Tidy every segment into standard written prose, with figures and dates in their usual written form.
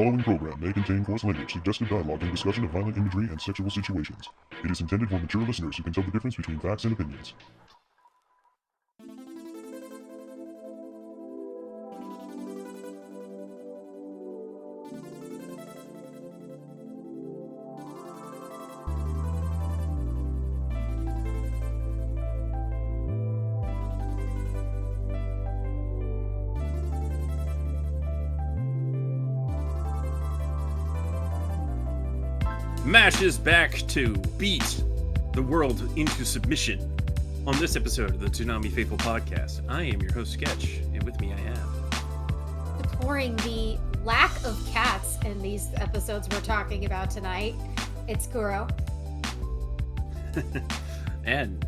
following program may contain coarse language, suggestive dialogue, and discussion of violent imagery and sexual situations. It is intended for mature listeners who can tell the difference between facts and opinions. Mash is back to beat the world into submission. On this episode of the Toonami Faithful Podcast, I am your host, Sketch, and with me I have... Deploring the lack of cats in these episodes we're talking about tonight, it's Kuro. And...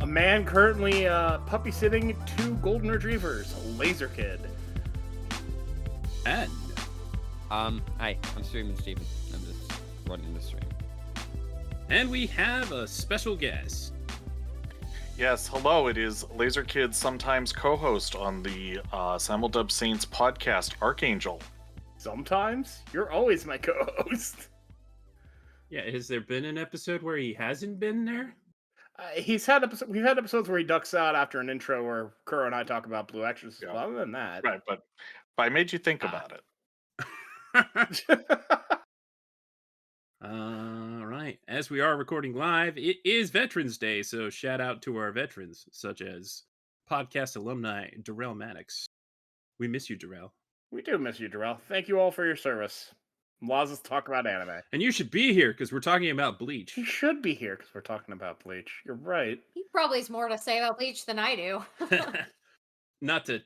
a man currently puppy sitting 2 golden retrievers, a laser kid. And... Hi, I'm streaming Steven. I'm just running the stream. And we have a special guest. Yes, hello, it is Laser Kid's sometimes co-host on the Simuldub Saints podcast, Archangel. Sometimes? You're always my co-host. Yeah, has there been an episode where he hasn't been there? We've had episodes where he ducks out after an intro where Kuro and I talk about Blue Exorcist. Yeah. Well, other than that. Right, but I made you think about it. Right. As we are recording live, it is Veterans Day, so shout out to our veterans, such as podcast alumni Darrell Maddox. We miss you, Darrell. We do miss you, Darrell. Thank you all for your service. Allows us to talk about anime. And you should be here, because we're talking about Bleach. He should be here because we're talking about Bleach. You're right. He probably has more to say about Bleach than I do. Not to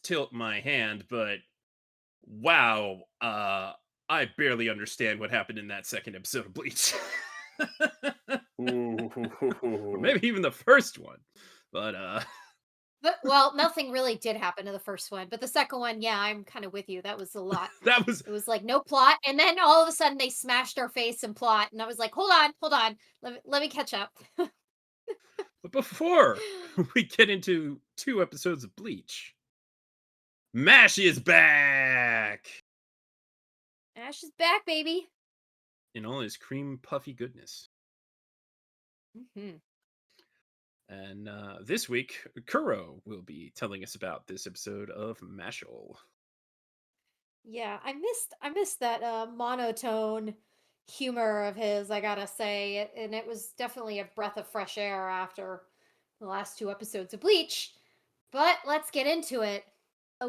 tilt my hand, but wow, I barely understand what happened in that second episode of Bleach. Or maybe even the first one. But well, nothing really did happen to the first one, but the second one, yeah, I'm kind of with you. That was a lot. It was like no plot, and then all of a sudden they smashed our face in plot, and I was like, hold on, let me catch up. But before we get into 2 episodes of Bleach, Mash is back! Ash is back, baby. In all his cream puffy goodness. Mm-hmm. And this week, Kuro will be telling us about this episode of Mashle. Yeah, I missed that monotone humor of his, I gotta say, and it was definitely a breath of fresh air after the last 2 episodes of Bleach. But let's get into it.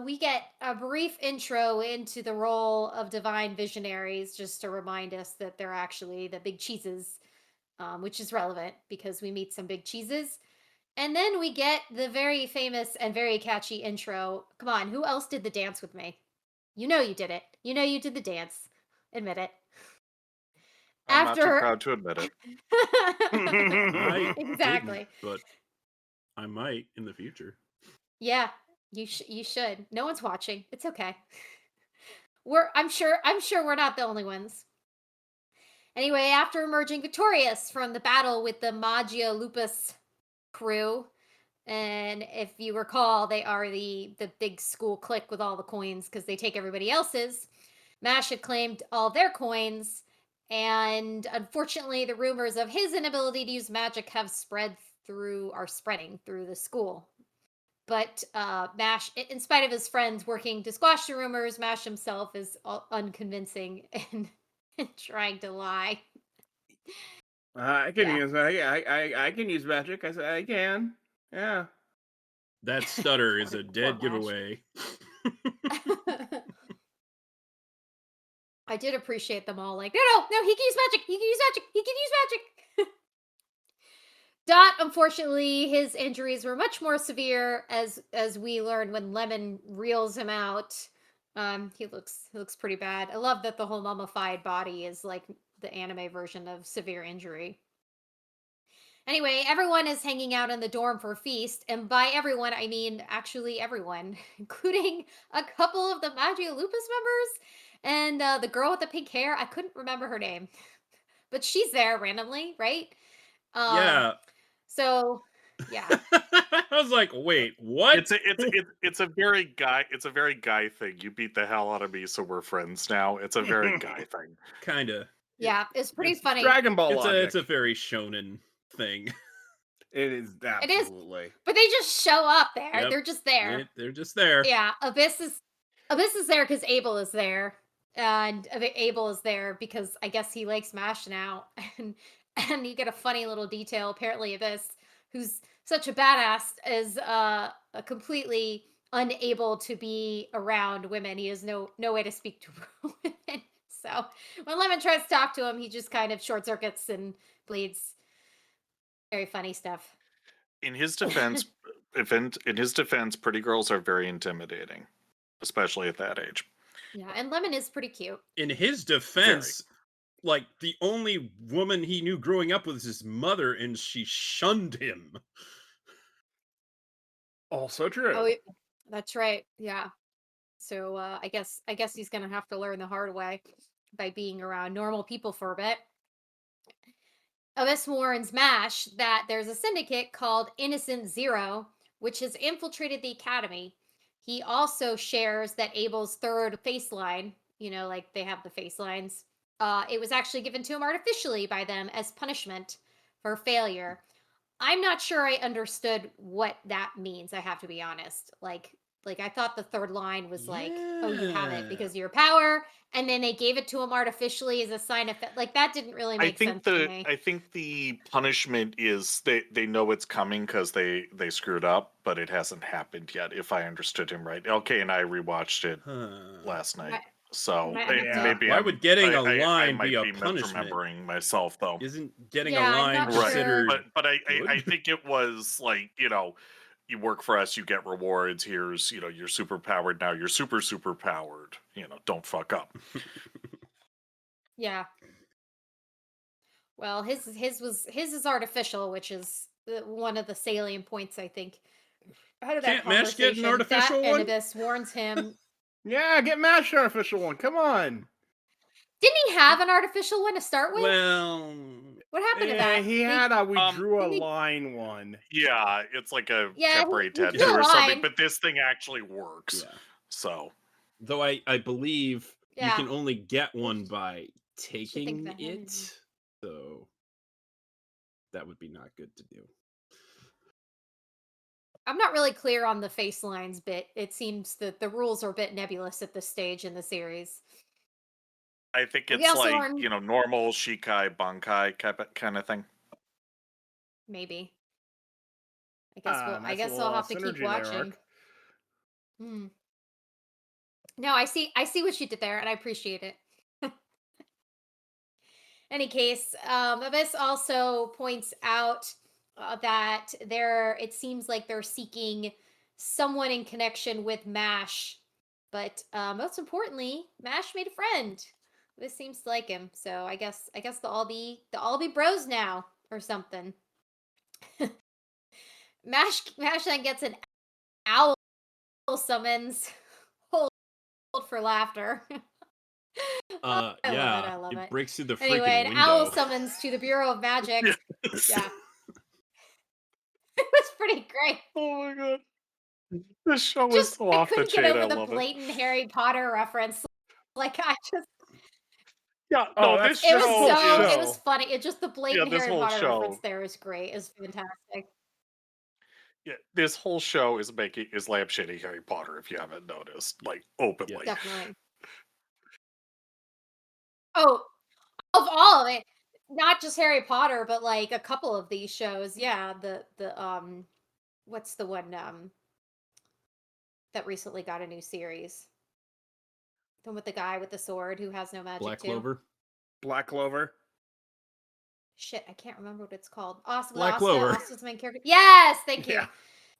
We get a brief intro into the role of divine visionaries, just to remind us that they're actually the big cheeses, which is relevant because we meet some big cheeses. And then we get the very famous and very catchy intro. Come on, who else did the dance with me? You know you did it. You know you did the dance. Admit it. I'm not too proud to admit it. I Exactly. didn't, but I might in the future. Yeah, you should. No one's watching. It's okay. I'm sure we're not the only ones. Anyway, after emerging victorious from the battle with the Magia Lupus crew, and if you recall, they are the big school clique with all the coins because they take everybody else's. Mash had claimed all their coins, and unfortunately, the rumors of his inability to use magic are spreading through the school. But Mash, in spite of his friends working to squash the rumors, Mash himself is unconvincing and trying to lie. I can use I can use magic. I can. Yeah. That stutter is a dead Poor Mash. giveaway. I did appreciate them all like, no, he can use magic. Dot, unfortunately, his injuries were much more severe as we learned when Lemon reels him out. He looks pretty bad. I love that the whole mummified body is like the anime version of severe injury. Anyway, everyone is hanging out in the dorm for a feast, and by everyone, I mean actually everyone, including a couple of the Magia Lupus members and the girl with the pink hair. I couldn't remember her name, but she's there randomly, right? Yeah. So, yeah. I was like, wait, what? It's a very guy thing. You beat the hell out of me, so we're friends now. It's a very guy thing. Kinda. Yeah, it's pretty funny. Dragon Ball logic. It's a very shonen thing. It is absolutely. But they just show up there. Yep. They're just there. They're just there. Yeah, Abyss is there because Abel is there, and Abel is there because I guess he likes Mash now, and you get a funny little detail. Apparently, Abyss, who's such a badass, is completely unable to be around women. He has no way to speak to women. So when Lemon tries to talk to him, he just kind of short circuits and bleeds. Very funny stuff. In his defense, pretty girls are very intimidating, especially at that age. Yeah, and Lemon is pretty cute. In his defense, like the only woman he knew growing up was his mother, and she shunned him. Also true. Oh, that's right. Yeah. So I guess he's gonna have to learn the hard way by being around normal people for a bit. Abyss warns Mash that there's a syndicate called Innocent Zero, which has infiltrated the academy. He also shares that Abel's third face line, like they have the face lines, it was actually given to him artificially by them as punishment for failure. I'm not sure I understood what that means, I have to be honest. Like I thought the third line was like, oh, you have it because of your power, and then they gave it to him artificially as a sign of like that didn't really make sense to me. I think the punishment is they know it's coming because they screwed up, but it hasn't happened yet. If I understood him right, LK and I rewatched it last night, so maybe why would getting a line I be a might punishment? Remembering myself though, isn't getting a line considered? But I think it was like you work for us, you get rewards. Here's, you're super powered now. You're super powered. Don't fuck up. Yeah. Well, his is artificial, which is one of the salient points, I think. Out of that Can't Mash get an artificial one? And Abyss warns him. Yeah, get Mash an artificial one. Come on. Didn't he have an artificial one to start with? Well, what happened to that? He had a we drew a line one. Yeah, it's like a temporary tattoo or something, but this thing actually works. Yeah. So, though I believe you can only get one by taking it, so that would be not good to do. I'm not really clear on the face lines bit. It seems that the rules are a bit nebulous at this stage in the series. I think it's like, normal Shikai, Bankai kind of thing. Maybe. I guess I'll have to keep watching. No, I see what you did there, and I appreciate it. Any case, Abyss also points out that it seems like they're seeking someone in connection with Mash, but most importantly, Mash made a friend. This seems to like him, so I guess they'll all be bros now or something. Mash then gets an owl summons. Hold for laughter. I love it. It breaks through the freaking window. An owl summons to the Bureau of Magic. Yes. Yeah. It was pretty great. Oh my god. This show is so off the chain. I couldn't get over the blatant Harry Potter reference. Like I just Yeah, it was funny. It just the blatant Harry Potter reference there is great. It's fantastic. Yeah, this whole show is lampshading Harry Potter, if you haven't noticed, like openly. Yeah, definitely. Oh, of all of it, not just Harry Potter, but like a couple of these shows. Yeah, the what's the one that recently got a new series? The one with the guy with the sword who has no magic. Black Clover. Shit, I can't remember what it's called. Austin, Black Clover. Austin's main character. Yes, thank you. Yeah.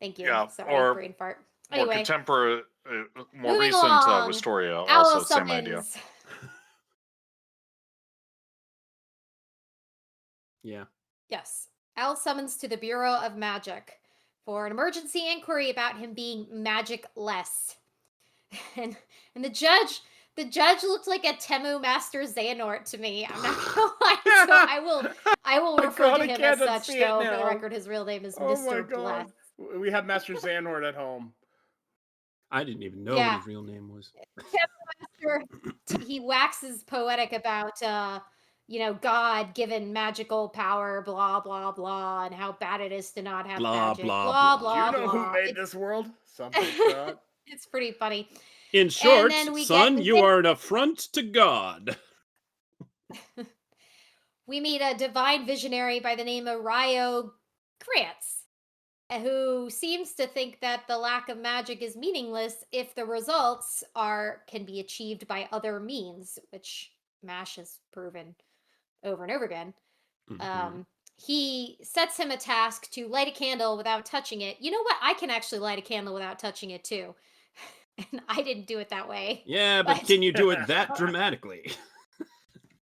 Thank you. Yeah, sorry, or brain fart. More Anyway, contemporary, more moving recent along. Wisteria, Owl also same summons. idea. Yeah. Yes. Owl summons to the Bureau of Magic for an emergency inquiry about him being magic-less. And the judge looked like a Temu Master Xehanort to me. I'm not gonna lie. So I will refer to him as such, though. For the record, his real name is Mr. Bless. We have Master Xehanort at home. I didn't even know what his real name was. He waxes poetic about God-given magical power, blah blah blah, and how bad it is to not have Blah, magic. blah, Blah blah. Do you blah know blah. who made this world? Something Scott. It's pretty funny. In short, then we son, get- you are an affront to God. We meet a divine visionary by the name of Ryo Krantz, who seems to think that the lack of magic is meaningless if the results can be achieved by other means, which MASH has proven over and over again. He sets him a task to light a candle without touching it. You know what? I can actually light a candle without touching it too. And I didn't do it that way. Yeah, but can you do it that dramatically?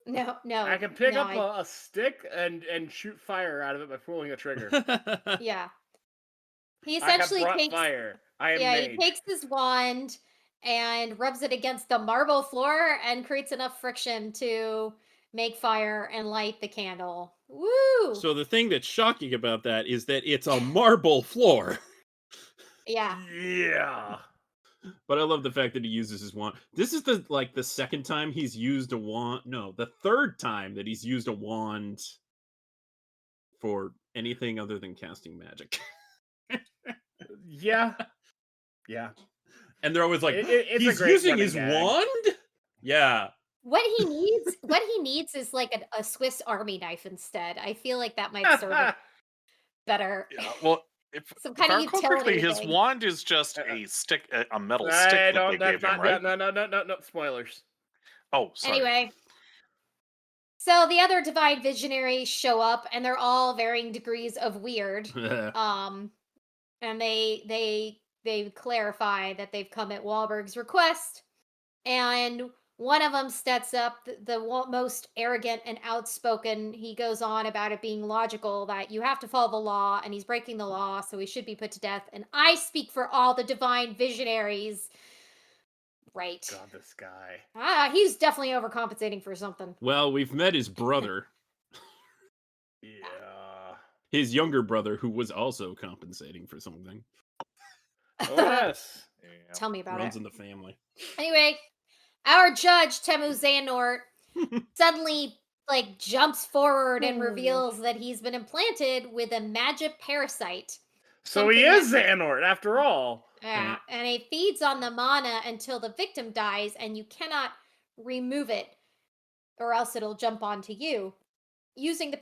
No. I can pick up a stick and shoot fire out of it by pulling a trigger. Yeah. He I have essentially brought takes fire. I am he mage. takes his wand and rubs it against the marble floor and creates enough friction to make fire and light the candle. Woo! So the thing that's shocking about that is that it's a marble floor. Yeah. Yeah. But I love the fact that he uses his wand. This is the second time he's used a wand. No, the third time that he's used a wand for anything other than casting magic. Yeah. Yeah. And they're always like, it's he's a great using running his gag. wand? Yeah. What he needs is like a Swiss Army knife instead. I feel like that might serve it better. Yeah, well, if Some kind I of recall correctly, utility his thing. wand is just a stick, a metal stick that they gave him, right? No, spoilers. Oh, sorry. Anyway, so the other divine visionaries show up, and they're all varying degrees of weird. And they clarify that they've come at Wahlberg's request, and one of them steps up, the most arrogant and outspoken. He goes on about it being logical that you have to follow the law, and he's breaking the law, so he should be put to death. And I speak for all the divine visionaries. Right. God, this guy. He's definitely overcompensating for something. Well, we've met his brother. Yeah. His younger brother, who was also compensating for something. Oh, yes. Yeah. Tell me about Runs it. in the family. Anyway, our judge, Temu Xehanort, suddenly jumps forward and reveals that he's been implanted with a magic parasite. So he is Xehanort, after all. Yeah, and it feeds on the mana until the victim dies, and you cannot remove it, or else it'll jump onto you. Using the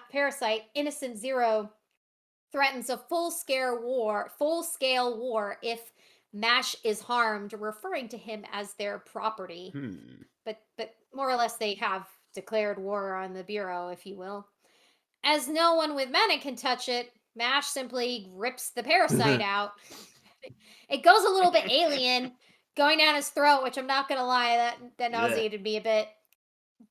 parasite, Innocent Zero threatens a full-scale war if MASH is harmed, referring to him as their property. But more or less, they have declared war on the Bureau, if you will. As no one with mana can touch it, MASH simply rips the parasite out. It goes a little bit alien, going down his throat, which I'm not gonna lie, that nauseated me a bit.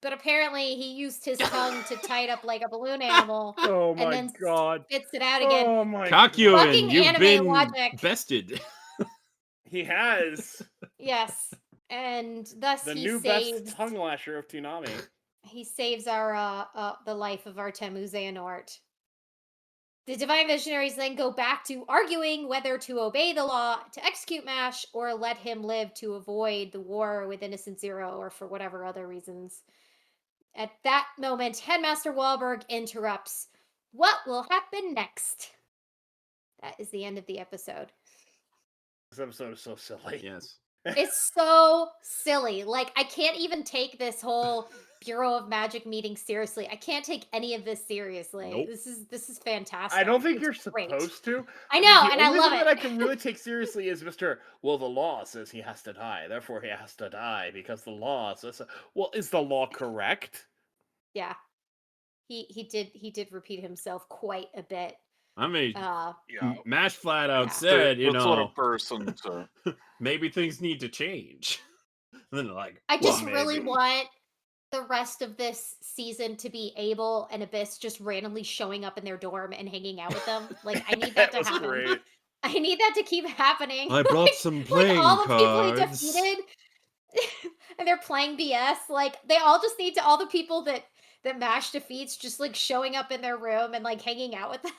But apparently he used his tongue to tie it up like a balloon animal. Oh and my then god. spits it out again. Oh my Kakyun, Fucking you've anime been logic. bested. He has. Yes. And thus The he new saves best tongue lasher of Toonami. he saves our the life of our Temu Xehanort. The Divine Visionaries then go back to arguing whether to obey the law to execute MASH or let him live to avoid the war with Innocent Zero or for whatever other reasons. At that moment, Headmaster Wahlberg interrupts. What will happen next? That is the end of the episode. This episode is so silly. Yes. It's so silly. I can't even take this whole Bureau of Magic meeting seriously. I can't take any of this seriously. Nope. This is fantastic. I don't think It's you're great. supposed to. I know, The and I only love thing it. that I can really take seriously is Mr. Well, the law says he has to die, therefore he has to die because the law says so. Well, is the law correct? Yeah. He did repeat himself quite a bit. I mean, Yeah. MASH flat out Yeah. said, you What sort know, of person to maybe things need to change. And then they're like, I just well, really maybe. want the rest of this season to be Abel and Abyss just randomly showing up in their dorm and hanging out with them. I need that to was happen. great. I need that to keep happening. I brought some playing all the cards. people he defeated, and they're playing BS. They all just need to. All the people that that Mash defeats just like showing up in their room and like hanging out with them.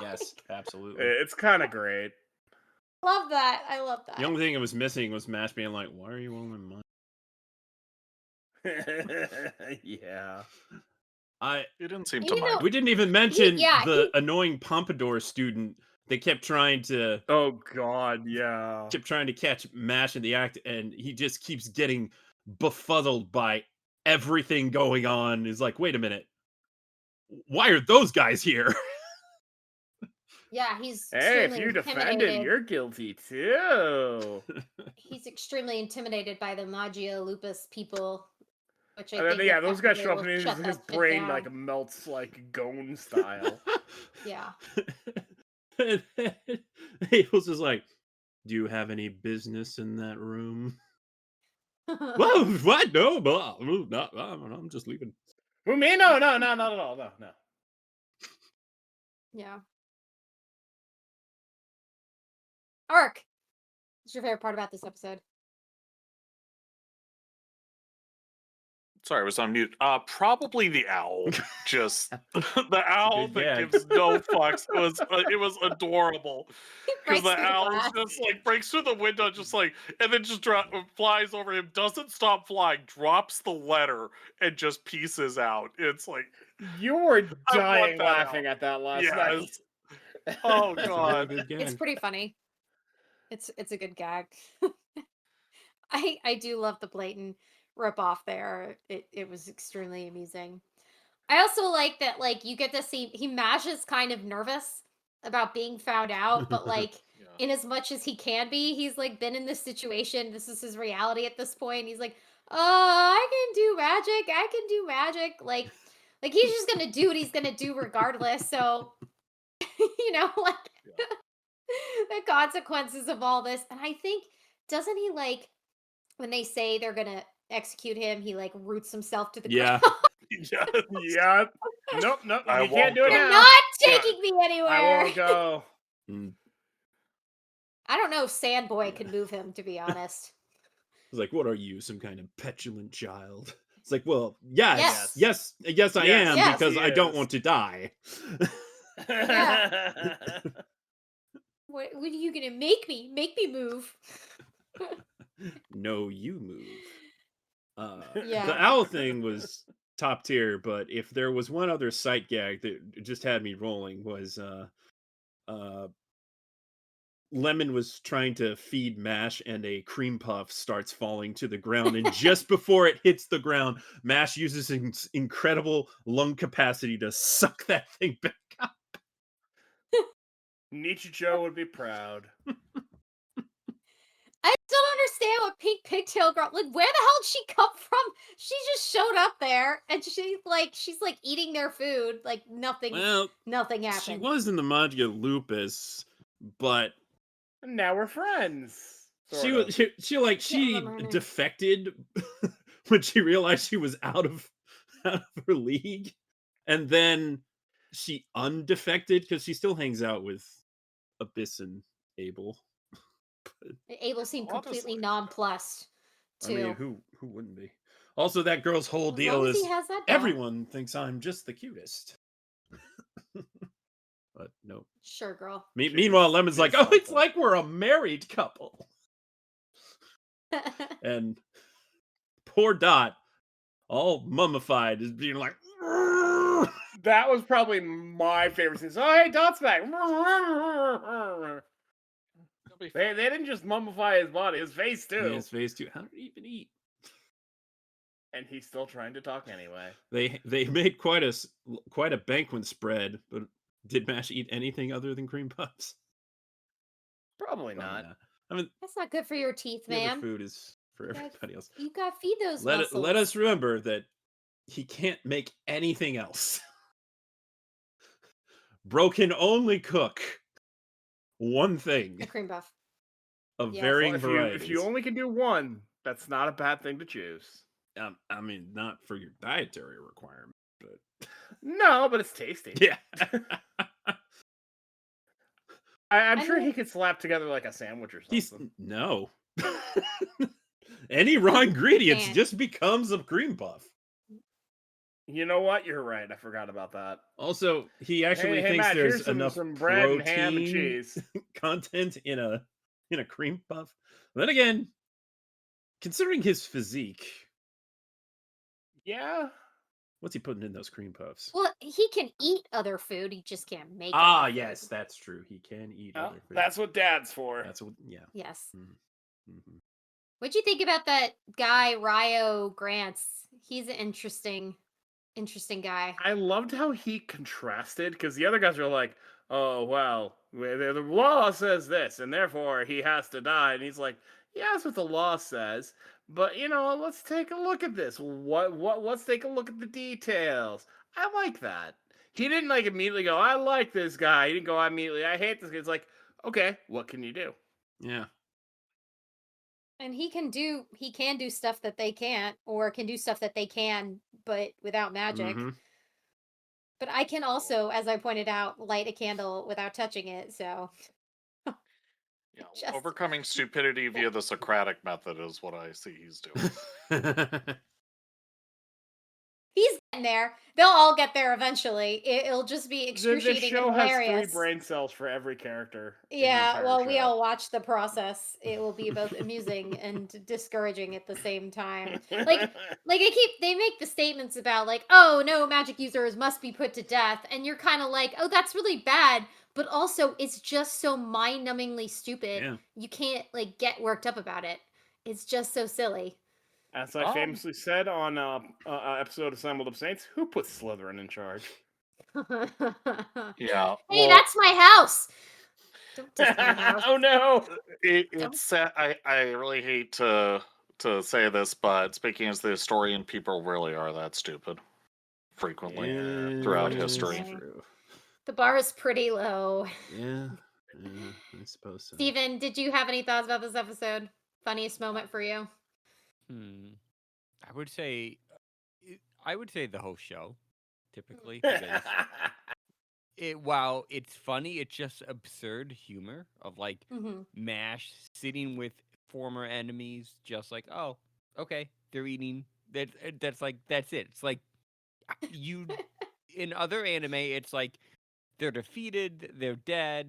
Yes, absolutely. It's kind of great. Love that. I love that. The only thing it was missing was Mash being like, "Why are you all in mine?" Yeah. It didn't seem You to know- mind. We didn't even mention yeah, the annoying Pompadour student. They kept trying to Oh God, yeah. catch Mash in the act, and he just keeps getting befuddled by everything going on. Is like, wait a minute, why are those guys here? Yeah, he's Hey, if extremely you defend intimidated. him, you're guilty too. He's extremely intimidated by the Magia Lupus people. Which I And then, think yeah, those guys show up effectively and will his shut that shit brain down. like melts like Gone style. Yeah. And then Abel's just like, "Do you have any business in that room?" Well, what? No, blah, not, I'm just leaving. Who me? No, not at all. No. Yeah. Ark. What's your favorite part about this episode? Sorry, I was on mute. Probably the owl. Just the owl good that gag. gives no fucks. It was adorable because Breaks the through the owl glass. just like breaks through the window, just like, and then just flies over him. Doesn't stop flying. Drops the letter and just pieces out. It's like, You were I want dying that laughing out. at that last night. yes. Oh It's a really god. good It's gag. pretty funny. It's a good gag. I do love the blatant rip off there. It was extremely amusing. I also like that like you get to see Mash is kind of nervous about being found out, but like Yeah. in as much as he can be, he's like been in this situation. This is his reality at this point. He's like, oh, I can do magic. I can do magic. Like he's just gonna do what he's gonna do regardless. So like Yeah. the consequences of all this. And I think doesn't he like when they say they're gonna execute him, he like roots himself to the Yeah. ground. Yes. Yeah. Nope. I You can't do it won't You're go. now. not taking me I anywhere. won't go. Mm. I don't know if Sandboy could move him, to be honest. It's like, what are you, some kind of petulant child? It's like, well, yes, Yes. yes, I Yes, am, yes, because he I don't is. want to die. What are you gonna make me? Make me move. No, you move. Yeah. The owl thing was top tier, but if there was one other sight gag that just had me rolling was Lemon was trying to feed Mash and a cream puff starts falling to the ground, and just before it hits the ground, Mash uses his incredible lung capacity to suck that thing back up. Nichijou would be proud. I don't understand what Pink Pigtail Girl. Like, where the hell did she come from? She just showed up there, and she's like eating their food. Like nothing Well, happened. she was in the Magia Lupus, but Now we're friends. she sort was of. she remember her name. defected when she realized she was out of her league, and then she undefected because she still hangs out with Abyss and Abel. Abel seemed completely Honestly. nonplussed I mean, too. who wouldn't be? Also, that girl's whole As deal long as is he has that down. everyone thinks I'm just the cutest. But no. Sure, girl. Meanwhile, Lemon's she's like, oh, it's something. like we're a married couple. And poor Dot, all mummified, is being like, That was probably my favorite scene. So, oh, hey, Dot's back. They didn't just mummify his body, his face too. his face too. How did he even eat? And he's still trying to talk anyway. They made quite a banquet spread, but did Mash eat anything other than cream puffs? Probably Probably not. I mean, That's not good for your teeth, the other man. food is for You gotta- everybody else. You gotta feed those Let muscles. us remember that he can't make anything else. Bro can only cook one thing a cream puff. of Yes. varying Well, varieties. if you only can do one, that's not a bad thing to choose. I mean, not for your dietary requirement, but No, but it's tasty. yeah. I'm I sure know- he could slap together like a sandwich or He's something. no. Any raw ingredients Can't. just becomes a cream puff. You know what? You're right. I forgot about that. Also, he actually Hey, thinks Matt, there's here's some enough bread and ham and protein cheese. content in a cream puff. But then again, considering his physique, Yeah. what's he putting in those cream puffs? Well, he can eat other food. He just can't make. Ah, other yes, food. that's true. He can eat Well, other food. that's what Dad's for. That's what. Yeah. Yes. Mm-hmm. What'd you think about that guy, Ryo Grants? He's an interesting guy. I loved how he contrasted because the other guys were like, "Oh well, the law says this, and therefore he has to die." And he's like, "Yeah, that's what the law says, but let's take a look at this. Let's take a look at the details." I like that. He didn't like immediately go, "I like this guy." He didn't go immediately, "I hate this guy." It's like, okay, what can you do? Yeah. And he can do stuff that they can't, or can do stuff that they can, but without magic. Mhm. But I can also, as I pointed out, light a candle without touching it. So Yeah, Just- overcoming stupidity via the Socratic method is what I see he's doing. he's getting there. They'll all get there eventually. It'll just be The excruciating show and has hilarious. 3 brain cells for every character. in the Yeah, entire well, we show. all watch the process. It will be both amusing and discouraging at the same time. Like they make the statements about like, oh no, magic users must be put to death, and you're kind of like, oh, that's really bad, but also it's just so mind-numbingly stupid. Yeah. You can't like get worked up about it. It's just so silly. As I famously said on episode of Simuldub Saints, who put Slytherin in charge? Yeah. Hey, well, that's my house. Don't diss my house. Oh no! it's sad. I really hate to say this, but speaking as the historian, people really are that stupid frequently throughout history. True. The bar is pretty low. Yeah. I suppose so. Steven, did you have any thoughts about this episode? Funniest moment for you? I would say the whole show, typically. Because while it's funny, it's just absurd humor of like MASH sitting with former enemies, just like, oh, okay, they're eating. That's it. It's like you in other anime, it's like they're defeated, they're dead,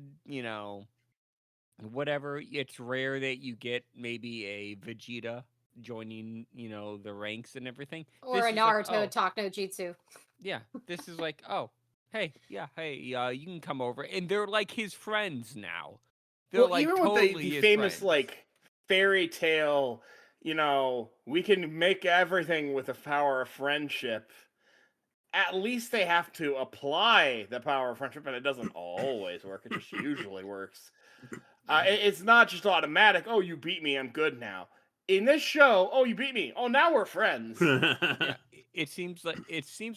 whatever. It's rare that you get maybe a Vegeta joining, the ranks and everything. Or a Naruto talk no jutsu. Yeah, this is like, oh, hey, you can come over, and they're like his friends now. They're like even totally with the his famous friends. like fairy tale, we can make everything with the power of friendship. At least they have to apply the power of friendship, and it doesn't always work. It just usually works. It's not just automatic. Oh, you beat me, I'm good now. In this show, oh, you beat me. Oh, now we're friends. Yeah, it seems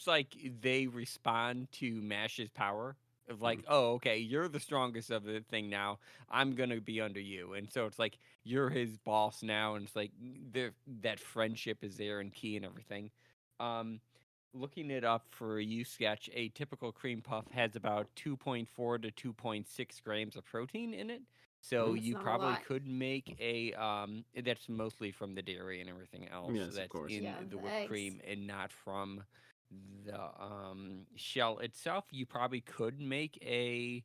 like they respond to Mash's power of like, oh, okay, you're the strongest of the thing now. I'm gonna be under you, and so it's like you're his boss now, and it's like that friendship is there and key and everything. Looking it up for you, Sketch, a typical cream puff has about 2.4 to 2.6 grams of protein in it. So That's you not a probably lot. could make a that's mostly from the dairy and everything else Yes, of that's course. in Yeah, the the whipped eggs. cream and not from the shell itself. You probably could make a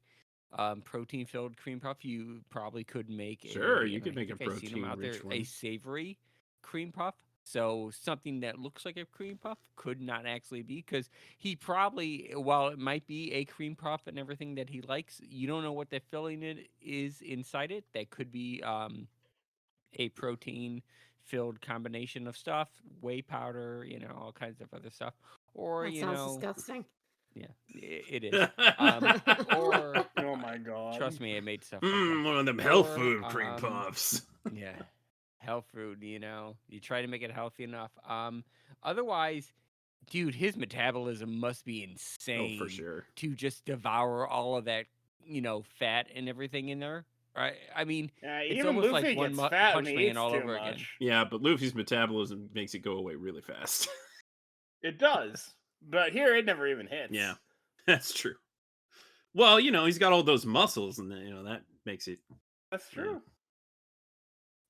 protein filled cream puff. You probably could make Sure, a, you and could I make a think I've seen 'em out there, protein-rich a one. savory cream puff. So something that looks like a cream puff could not actually be, because he probably, while it might be a cream puff and everything that he likes, you don't know what the filling it is inside it. That could be a protein filled combination of stuff, whey powder, all kinds of other stuff, or That sounds disgusting. yeah, it is. Or Oh my god. trust me, I made stuff like that. One of them health Or, food cream puffs. Yeah, health food. You try to make it healthy enough. Otherwise, dude, his metabolism must be insane. Oh, for sure. To just devour all of that, fat and everything in there. Right? I mean, it's even almost Luffy like one gets fat Punch when he Man eats all too over again. much. Yeah, but Luffy's metabolism makes it go away really fast. It does, but here it never even hits. Yeah, that's true. Well, he's got all those muscles, and that makes it. That's true.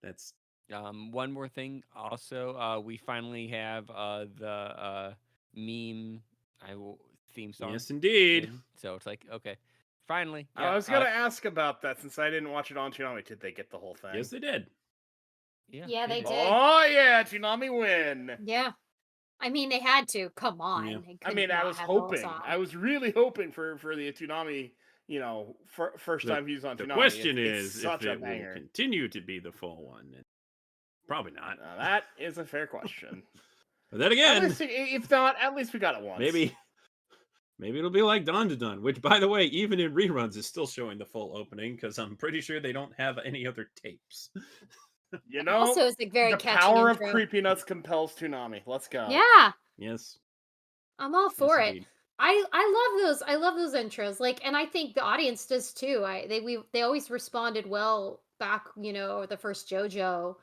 That's One more thing. Also, we finally have the meme theme song. Yes, indeed. thing. So it's like, okay, finally. I was gonna ask about that since I didn't watch it on Toonami. Did they get the whole thing? Yes, they did. Yeah, they did. Oh yeah, Toonami win. Yeah. I mean, they had to. Come on. Yeah. They I couldn't mean, I not was have the whole hoping. song. I was really hoping for the Toonami, first time views on The Toonami. question It's is such if a it will banger. continue to be the full one. Probably not. Now, that is a fair question. But then At again, least, if not, at least we got it once. maybe it'll be like Dawn to Dawn, which, by the way, even in reruns is still showing the full opening because I'm pretty sure they don't have any other tapes. You know, Also, it's like very the catchy power intro. of Creepy Nuts compels Toonami. Let's go. Yeah, Yes. I'm all for Yes, it. indeed. I love those intros. Like, and I think the audience does too. They always responded well back, the first JoJo.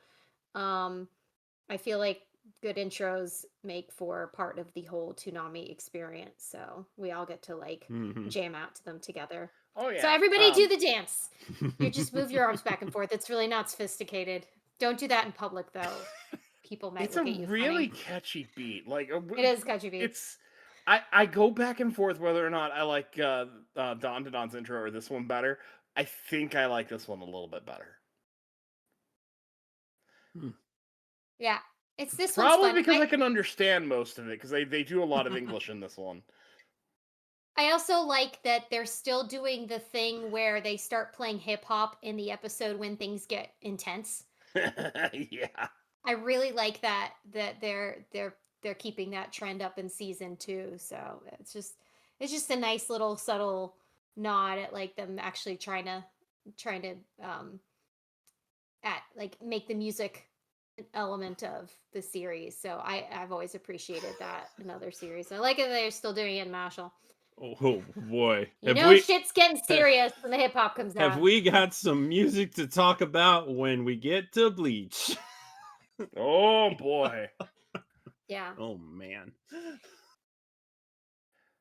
I feel like good intros make for part of the whole Toonami experience. So we all get to like Mhm. jam out to them together. Oh yeah. So everybody do the dance. You just move your arms back and forth. It's really not sophisticated. Don't do that in public though. People might It's look a at you really funny. catchy beat. Like It is catchy beat. It's I go back and forth whether or not I like Dawn to Dawn's intro or this one better. I think I like this one a little bit better. Yeah. It's this Probably one's fun. because I can understand most of it because they do a lot of English in this one. I also like that they're still doing the thing where they start playing hip hop in the episode when things get intense. Yeah. I really like that they're keeping that trend up in season 2. So it's just a nice little subtle nod at like them actually trying to at like make the music an element of the series. So I've always appreciated that in other series. I like it that they're still doing it in Mashle. Oh boy. Shit's getting serious when the hip hop comes out. Have we got some music to talk about when we get to Bleach? Oh boy. Yeah. Oh man.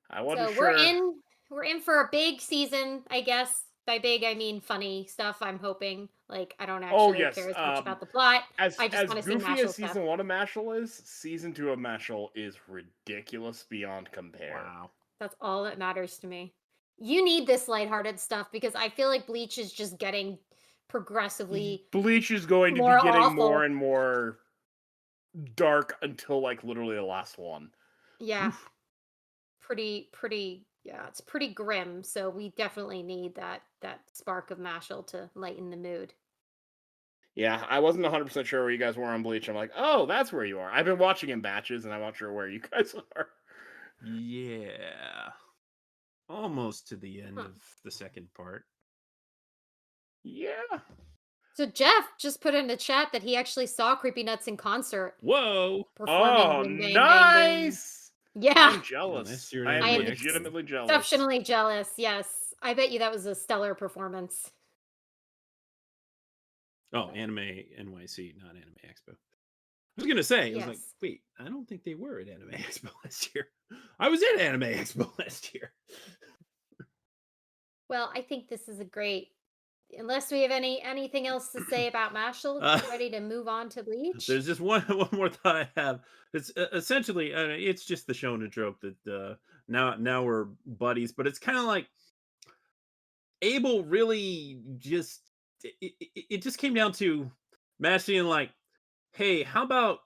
I wasn't So sure. we're in for a big season, I guess. By big I mean funny stuff, I'm hoping. Like I don't actually yes, care as much about the plot. As I just want to see goofy Mashle as stuff. season 1 of Mashle is, season 2 of Mashle is ridiculous beyond compare. Wow. That's all that matters to me. You need this lighthearted stuff because I feel like Bleach is just getting progressively Bleach is going to more be getting awful. more and more dark until like literally the last one. Yeah. Pretty yeah, it's pretty grim, so we definitely need that spark of Mashle to lighten the mood. Yeah, I wasn't 100% sure where you guys were on Bleach. I'm like, oh, that's where you are. I've been watching in batches, and I'm not sure where you guys are. Yeah. Almost to the end of the second part. Yeah. So Jeff just put in the chat that he actually saw Creepy Nuts in concert. Whoa. Performing Bang, Bang, Bang, Bang. Nice. Yeah. I'm jealous. Oh, I I am am legitimately jealous. Exceptionally jealous, yes. I bet you that was a stellar performance. Oh, Anime NYC, not Anime Expo. I was gonna say, I was like, Yes. wait, I don't think they were at Anime Expo last year. I was at Anime Expo last year. Well, I think this is a great. Unless we have anything else to say about Mashle, ready to move on to Bleach. There's just one more thought I have. It's essentially it's just the shonen trope that now we're buddies, but it's kind of like Abel really just it just came down to Mashle and like, hey, how about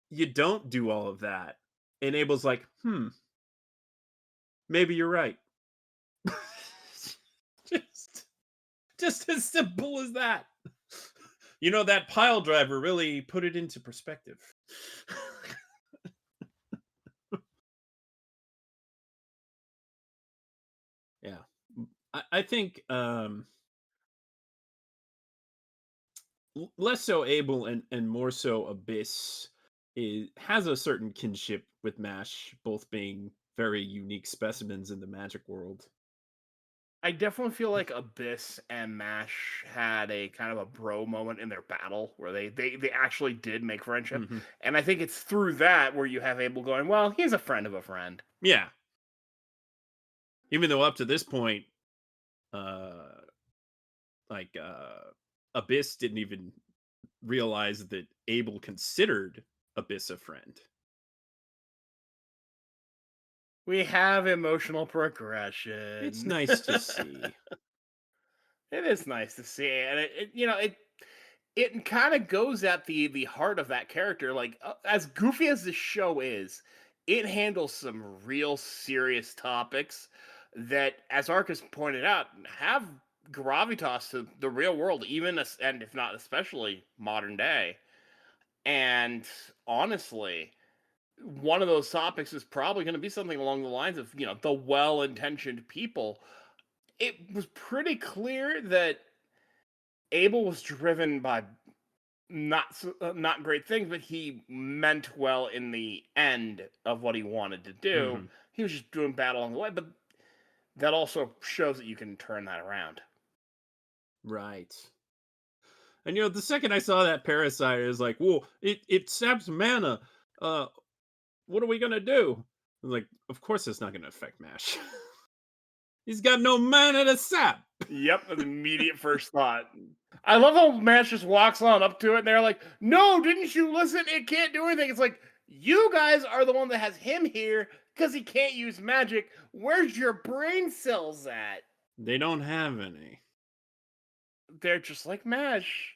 you don't do all of that? And Abel's like, maybe you're right. just as simple as that. That pile driver really put it into perspective. Yeah. I think less so Abel and more so Abyss has a certain kinship with MASH, both being very unique specimens in the magic world. I definitely feel like Abyss and MASH had a kind of a bro moment in their battle where they actually did make friendship. Mm-hmm. And I think it's through that where you have Abel going, well, he's a friend of a friend. Yeah. Even though up to this point, Abyss didn't even realize that Abel considered Abyss a friend. We have emotional progression. It's nice to see. It is nice to see, and it kind of goes at the heart of that character. Like as goofy as the show is, it handles some real serious topics that, as Arcus pointed out, have gravitas to the real world, and if not especially modern day. And honestly, one of those topics is probably going to be something along the lines of, the well-intentioned people. It was pretty clear that Abel was driven by not great things, but he meant well in the end of what he wanted to do. Mhm. He was just doing bad along the way, but that also shows that you can turn that around. Right. And the second I saw that parasite, is like, whoa, it saps mana. What are we gonna do? I was like, of course it's not gonna affect Mash. He's got no mana to sap. Yep, an immediate first thought. I love how Mash just walks on up to it, and they're like, "No, didn't you listen? It can't do anything." It's like, you guys are the one that has him here because he can't use magic. Where's your brain cells at? They don't have any. They're just like Mash.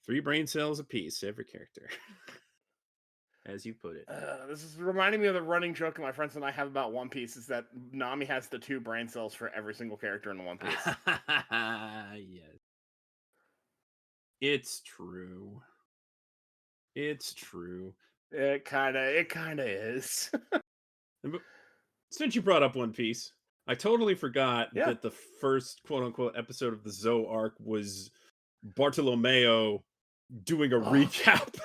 3 brain cells apiece, every character. As you put it. This is reminding me of the running joke my friends and I have about One Piece, is that Nami has the 2 brain cells for every single character in One Piece. Yes. It's true. It's true. It kind of is. Since you brought up One Piece, I totally forgot Yeah. that the first quote-unquote episode of the Zoe arc was Bartolomeo doing a recap.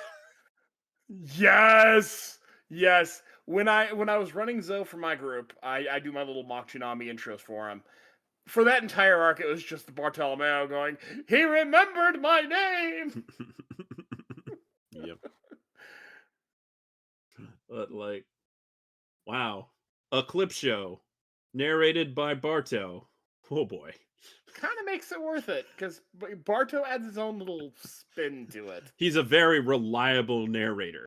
Yes. When I was running Zoe for my group, I do my little mock Toonami intros for him. For that entire arc, it was just Bartolomeo going, "He remembered my name." Yep. But wow, a clip show narrated by Barto. Oh boy. Kind of makes it worth it, because Barto adds his own little spin to it. He's a very reliable narrator.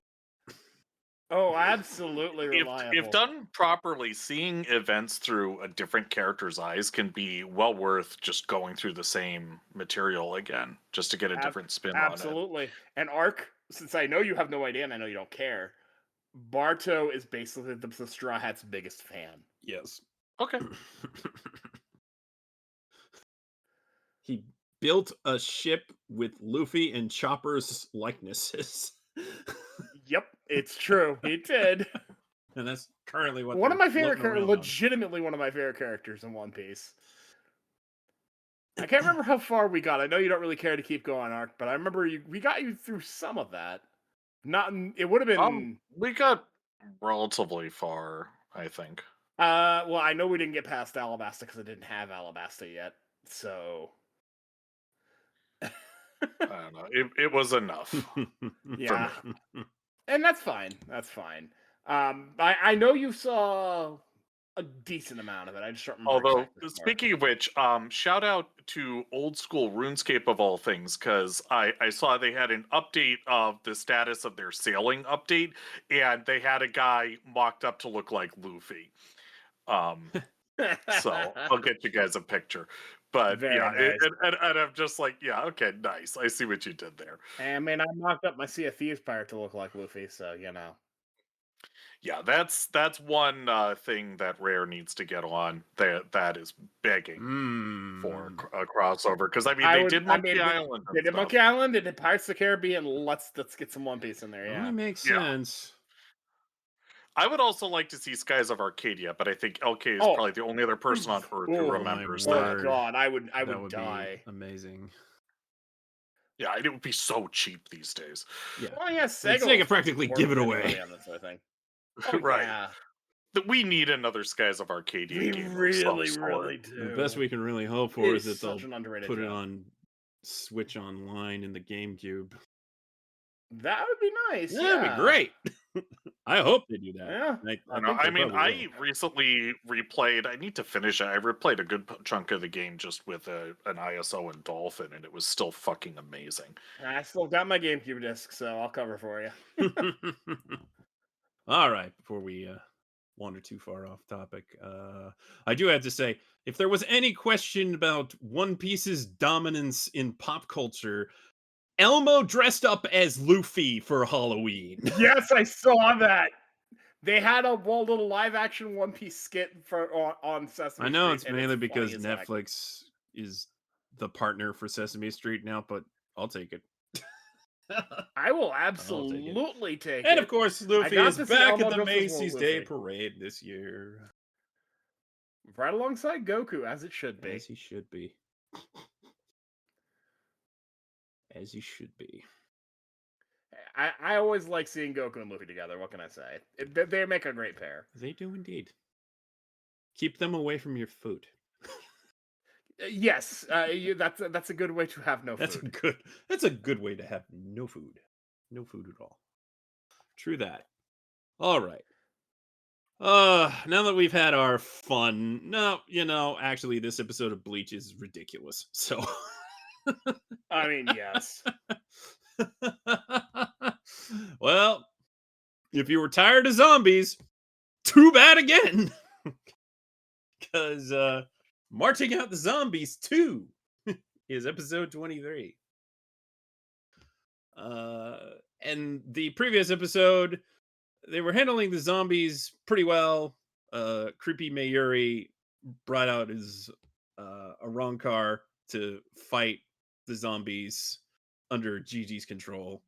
Oh, absolutely reliable. If done properly, seeing events through a different character's eyes can be well worth just going through the same material again, just to get a different spin on it. Absolutely. And Arc, since I know you have no idea and I know you don't care, Barto is basically the Straw Hat's biggest fan. Yes. Okay. He built a ship with Luffy and Chopper's likenesses. Yep, it's true. He did. And that's currently what One of my favorite characters, legitimately one of my favorite characters in One Piece. I can't remember how far we got. I know you don't really care to keep going, Arc, but I remember we got you through some of that. It would have been. We got relatively far, I think. Well, I know we didn't get past Alabasta because I didn't have Alabasta yet. So I don't know. It was enough. yeah, and that's fine. That's fine. I know you saw a decent amount of it. I just don't remember. Although, exactly speaking of which, shout out to old school RuneScape of all things, because I saw they had an update of the status of their sailing update, and they had a guy mocked up to look like Luffy. So I'll get you guys a picture. But Very yeah, nice. and I'm just like, yeah, okay, nice. I see what you did there. I mean, I mocked up my Sea of Thieves pirate to look like Luffy, so you know. Yeah, that's one thing that Rare needs to get on. That is begging for a crossover, because I mean they did Monkey Island. They did Monkey Island. They did Pirates of the Caribbean. Let's get some One Piece in there. Yeah, Only makes sense. I would also like to see Skies of Arcadia, but I think LK is probably the only other person on Earth who remembers that. Oh god, I would Be die. amazing. Yeah, it would be so cheap these days. Yeah. Well, yeah, Sega could practically give it away. On this, I think. Right. Yeah. We need another Skies of Arcadia game. Really do. The best we can really hope for is that they'll put it job. on Switch Online in the GameCube. That would be nice. Yeah, that'd be great. I hope they do that. Yeah. I recently replayed. I need to finish it. I replayed a good chunk of the game just with an ISO and Dolphin, and it was still fucking amazing. I still got my GameCube disc, so I'll cover for you. All right, before we wander too far off topic. I do have to say, if there was any question about One Piece's dominance in pop culture, Elmo dressed up as Luffy for Halloween. Yes, I saw that. They had a little live action One Piece skit on Sesame Street. I know it's and mainly funny because as heck. Netflix is the partner for Sesame Street now, but I'll take it. I will absolutely take it. And of course, Luffy got is to see back Elmo at the dressed as Macy's Luffy. Day Parade this year. Right alongside Goku, as it should be. As he should be. As he should be. I always like seeing Goku and Luffy together. What can I say? They make a great pair. They do indeed. Keep them away from your food. Yes, that's a good way to have no food. That's a good way to have no food. No food at all. True that. All right. Now that we've had our fun, actually this episode of Bleach is ridiculous. So I mean, yes. Well, if you were tired of zombies, too bad again. Because Marching Out the Zombies 2 is episode 23. And the previous episode, they were handling the zombies pretty well. Creepy Mayuri brought out his Arrancar to fight the zombies under Gigi's control.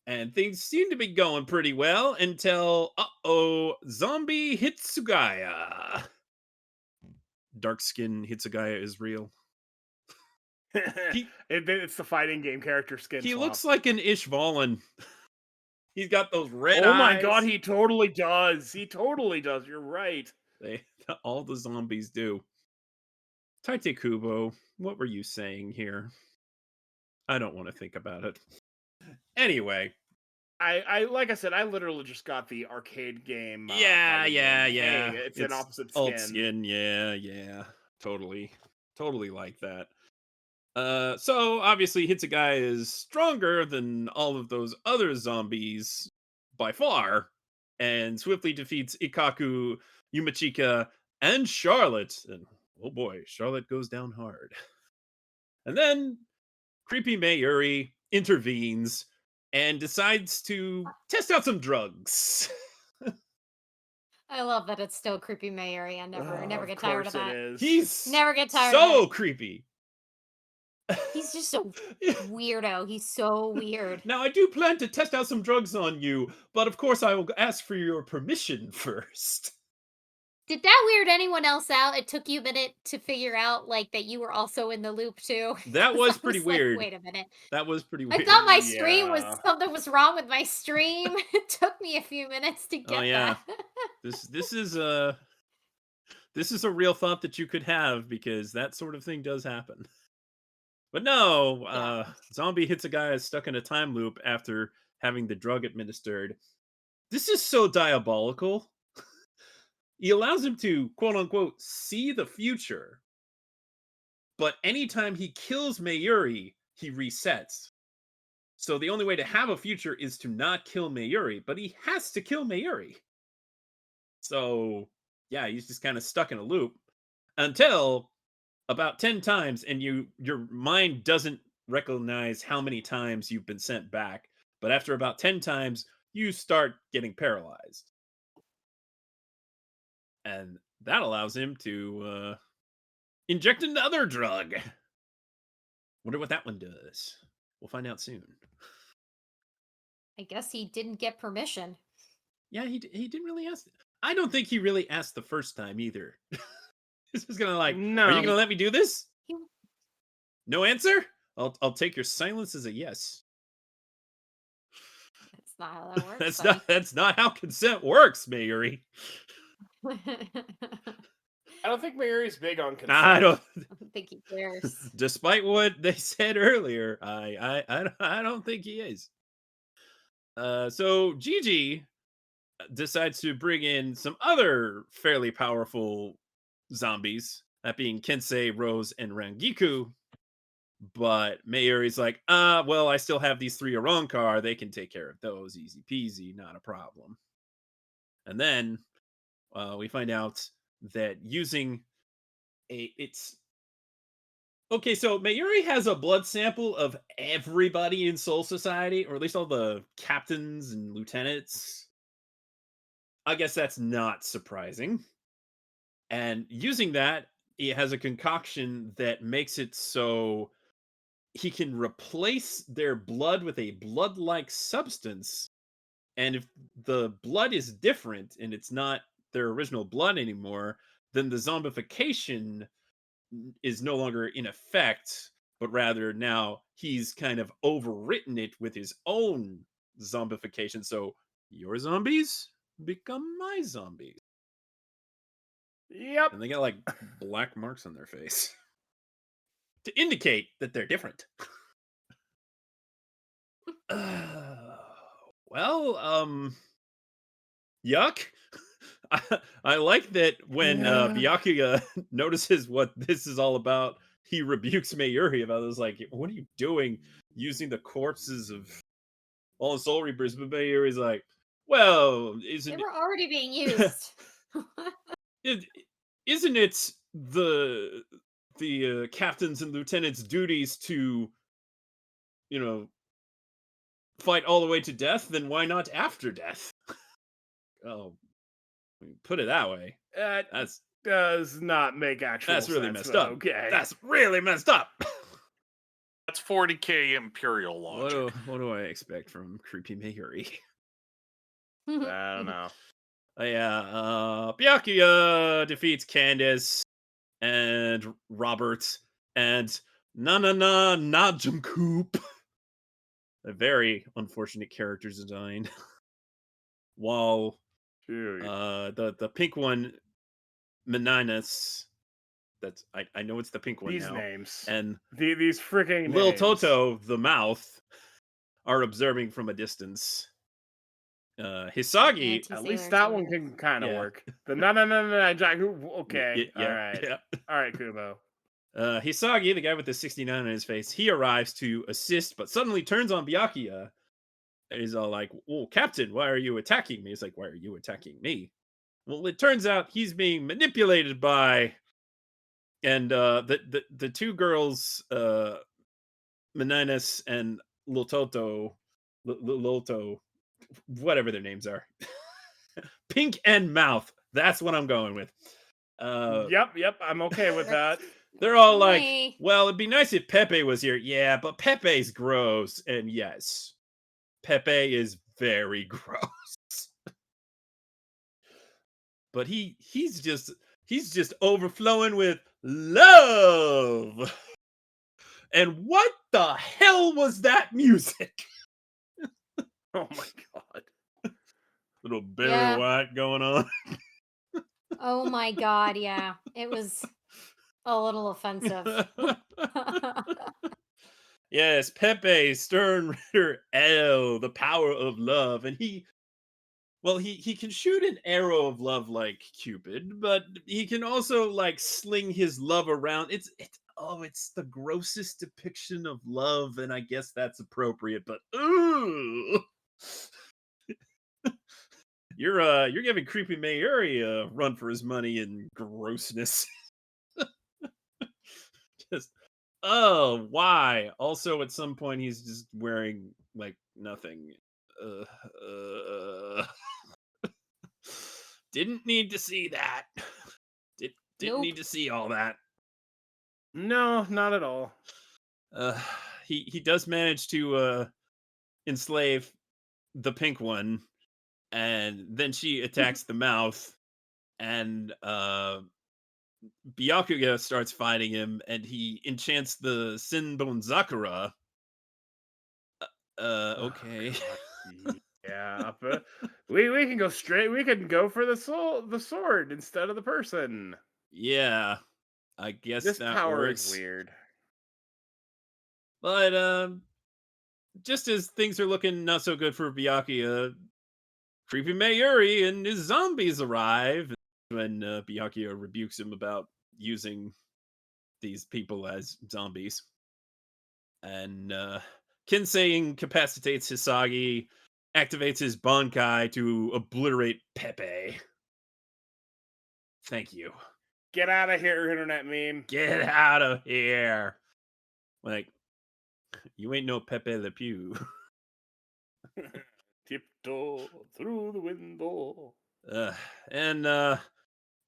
And things seem to be going pretty well until, zombie Hitsugaya. Dark skin Hitsugaya is real. It's the fighting game character skin. He swap. looks like an Ishvalan. He's got those red eyes. Oh my god, he totally does. He totally does. You're right. All the zombies do. Taite Kubo, what were you saying here? I don't want to think about it. Anyway. I like I said, I literally just got the arcade game. Yeah. Hey, it's an opposite skin. Alt skin, yeah. Totally like that. So obviously Hitsugaya is stronger than all of those other zombies by far, and swiftly defeats Ikkaku, Yumachika, and Charlotte. And oh boy, Charlotte goes down hard. And then creepy Mayuri intervenes and decides to test out some drugs. I love that it's still creepy Mayuri. I never get tired of that. He's never get tired so of creepy. He's just so weirdo. He's so weird. Now, I do plan to test out some drugs on you, but of course I will ask for your permission first. Did that weird anyone else out? It took you a minute to figure out that you were also in the loop too. That was pretty weird. Wait a minute. That was pretty weird. I thought my stream was something was wrong with my stream. It took me a few minutes to get that. This is a real thought that you could have, because that sort of thing does happen. But no, zombie Hitsugaya is stuck in a time loop after having the drug administered. This is so diabolical. He allows him to, quote unquote, see the future. But anytime he kills Mayuri, he resets. So the only way to have a future is to not kill Mayuri, but he has to kill Mayuri. So, yeah, he's just kind of stuck in a loop until about 10 times, and your mind doesn't recognize how many times you've been sent back. But after about 10 times, you start getting paralyzed. And that allows him to inject another drug. Wonder what that one does. We'll find out soon. I guess he didn't get permission. Yeah, he didn't really ask. I don't think he really asked the first time either. This was gonna no. Are you gonna let me do this? No answer? I'll take your silence as a yes. That's not how that works. That's not how consent works, Mayuri. I don't think Mayuri's big on consent. I don't think he cares. Despite what they said earlier, I don't think he is. So Gigi decides to bring in some other fairly powerful zombies, that being Kensei, Rose, and Rangiku. But Mayuri's like, well, I still have these 3 Arrancar. They can take care of those. Easy peasy, not a problem. And then, we find out that using it's okay. So Mayuri has a blood sample of everybody in Soul Society, or at least all the captains and lieutenants. I guess that's not surprising. And using that, it has a concoction that makes it so he can replace their blood with a blood-like substance. And if the blood is different and it's not their original blood anymore, then the zombification is no longer in effect, but rather now he's kind of overwritten it with his own zombification. So your zombies become my zombies. Yep. And they got like black marks on their face to indicate that they're different. Yuck. I like that when Byakuya notices what this is all about, he rebukes Mayuri about it. It's like, what are you doing using the corpses of all the Soul Reapers? But Mayuri's like, well, They were already being used. Isn't it the captains and lieutenants' duties to, fight all the way to death? Then why not after death? Oh, put it that way. That does not make actual sense. That's really messed up. Okay. That's really messed up. That's 40k Imperial logic. What do I expect from creepy Mayuri? I don't know. Byakuya defeats Candace and Robert and Najumkoop. A very unfortunate character design. While the pink one, Meninas, that's I know it's the pink one these now. Names And these freaking Lil names. Toto, the mouth, are observing from a distance. Hisagi, at least that one can kind of work. The no, Jack. Okay, all right, Kubo. Hisagi, the guy with the 69 on his face, he arrives to assist, but suddenly turns on Byakuya. And he's all like, "Oh, Captain, why are you attacking me?" He's like, "Why are you attacking me?" Well, it turns out he's being manipulated by, and the two girls, Meninas and Lototo, whatever their names are, Pink and Mouth. That's what I'm going with. Yep, I'm okay with that. They're all like, well, it'd be nice if Pepe was here. Yeah, but Pepe's gross. And yes, Pepe is very gross. But he's just overflowing with love. And what the hell was that music? Oh my god. Little Barry White going on. Oh my god, yeah. It was a little offensive. Yes, Pepe, Stern Ritter L, the power of love. And he can shoot an arrow of love like Cupid, but he can also like sling his love around. It's the grossest depiction of love, and I guess that's appropriate, but ooh. You're giving creepy Mayuri a run for his money in grossness. Just why? Also, at some point, he's just wearing like nothing. Didn't need to see that. Didn't need to see all that. No, not at all. He does manage to enslave the pink one, and then she attacks the mouth, and Byakuya starts fighting him, and he enchants the Sinbon Zakura. Okay. Yeah, but we can go straight. We can go for the sword instead of the person. Yeah, I guess this that power works. is weird. But just as things are looking not so good for Byakuya, creepy Mayuri and his zombies arrive. When Byakuya rebukes him about using these people as zombies. And Kinsei incapacitates Hisagi, activates his Bankai to obliterate Pepe. Thank you. Get out of here, internet meme. Get out of here. Like, you ain't no Pepe Le Pew. Tiptoe through the window. And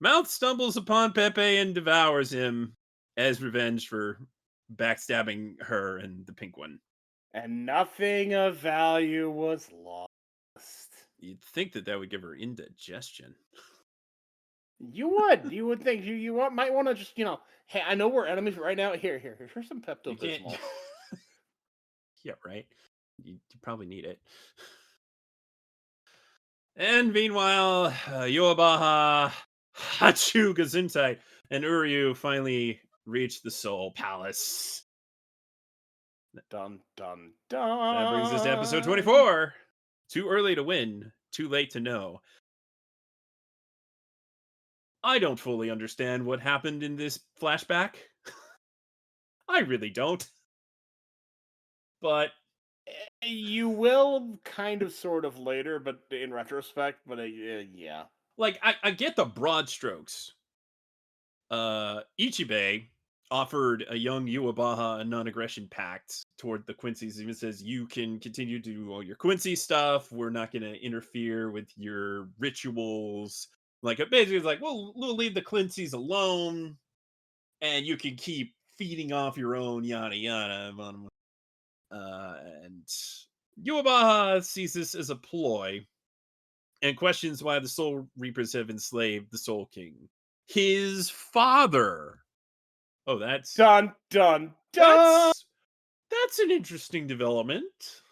Mouth stumbles upon Pepe and devours him as revenge for backstabbing her and the pink one. And nothing of value was lost. You'd think that would give her indigestion. You would think you might want to just, hey, I know we're enemies right now. Here's some Pepto Bismol. Yeah, right. You probably need it. And meanwhile, Yoabaha, Hachu Gesundheit, and Uryu finally reach the Soul Palace. Dun dun dun. That brings us to episode 24. Too early to win, too late to know. I don't fully understand what happened in this flashback. I really don't. But you will kind of sort of later, but in retrospect, but yeah. Like, I get the broad strokes. Ichibei offered a young Yuabaha a non-aggression pact toward the Quincy's. Even says, you can continue to do all your Quincy stuff. We're not going to interfere with your rituals. Like, it basically is like, we'll leave the Quincy's alone, and you can keep feeding off your own yada yada. And Yuabaha sees this as a ploy and questions why the Soul Reapers have enslaved the Soul King, his father. Oh, that's dun dun dun. That's an interesting development.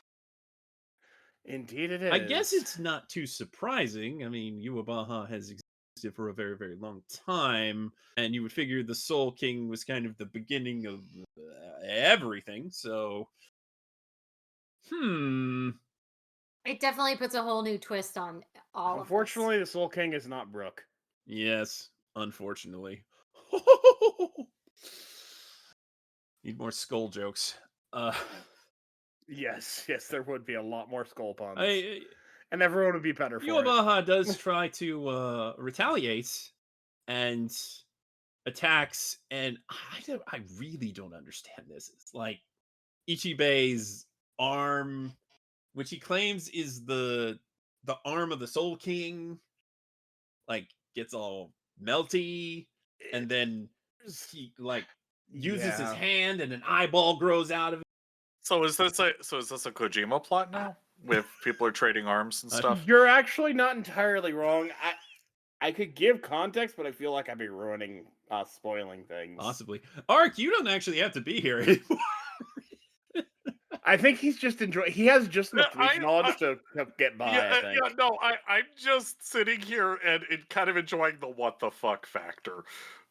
Indeed, it is. I guess it's not too surprising. I mean, Yuabaha has existed for a very, very long time, and you would figure the Soul King was kind of the beginning of everything. So, It definitely puts a whole new twist on all of this. Unfortunately, the Soul King is not Brooke. Yes, unfortunately. Need more skull jokes. Yes, there would be a lot more skull puns. And everyone would be better for Yuabaha does try to retaliate and attacks, and I really don't understand this. It's like Ichibei's arm, which he claims is the arm of the Soul King, like gets all melty, and then he like uses his hand and an eyeball grows out of it. So is this a Kojima plot now? With people are trading arms and stuff? You're actually not entirely wrong. I could give context, but I feel like I'd be ruining, spoiling things. Possibly. Ark, you don't actually have to be here anymore. I think he's just he has just enough Bleach knowledge to get by, I think. I'm just sitting here and kind of enjoying the what the fuck factor.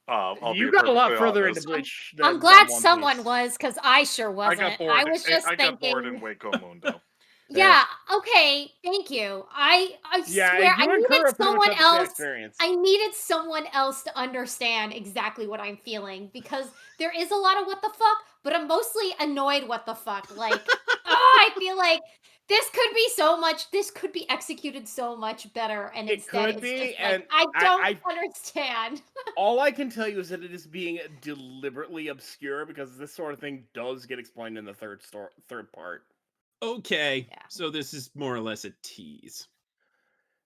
You got a lot further into Bleach. I'm glad someone was, because I sure wasn't. I got bored. I was just thinking. I got bored in Waco Mundo. Yeah. Okay. Thank you. I swear I needed someone else. I needed someone else to understand exactly what I'm feeling, because there is a lot of what the fuck, but I'm mostly annoyed what the fuck. Like, I feel like this could be so much. This could be executed so much better, and instead it's just like, I don't understand. All I can tell you is that it is being deliberately obscure, because this sort of thing does get explained in the third part. Okay, so this is more or less a tease.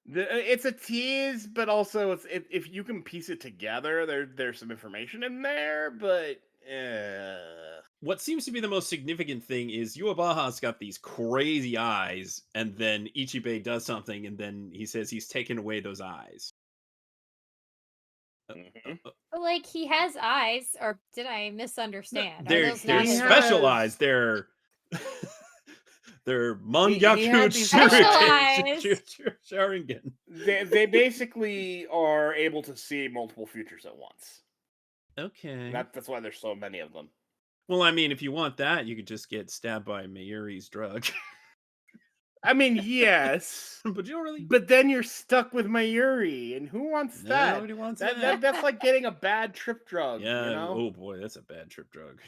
It's a tease, but also if you can piece it together, there's some information in there, but what seems to be the most significant thing is Yuabaha's got these crazy eyes, and then Ichibei does something, and then he says he's taken away those eyes. Like, he has eyes, or did I misunderstand? They're special eyes. They're Mangyaku Sharingan. They basically are able to see multiple futures at once. Okay. That's why there's so many of them. Well, I mean, if you want that, you could just get stabbed by Mayuri's drug. I mean, yes. But you don't really... But then you're stuck with Mayuri, and who wants that? Nobody wants that. That's like getting a bad trip drug, yeah, you know? Oh boy, that's a bad trip drug.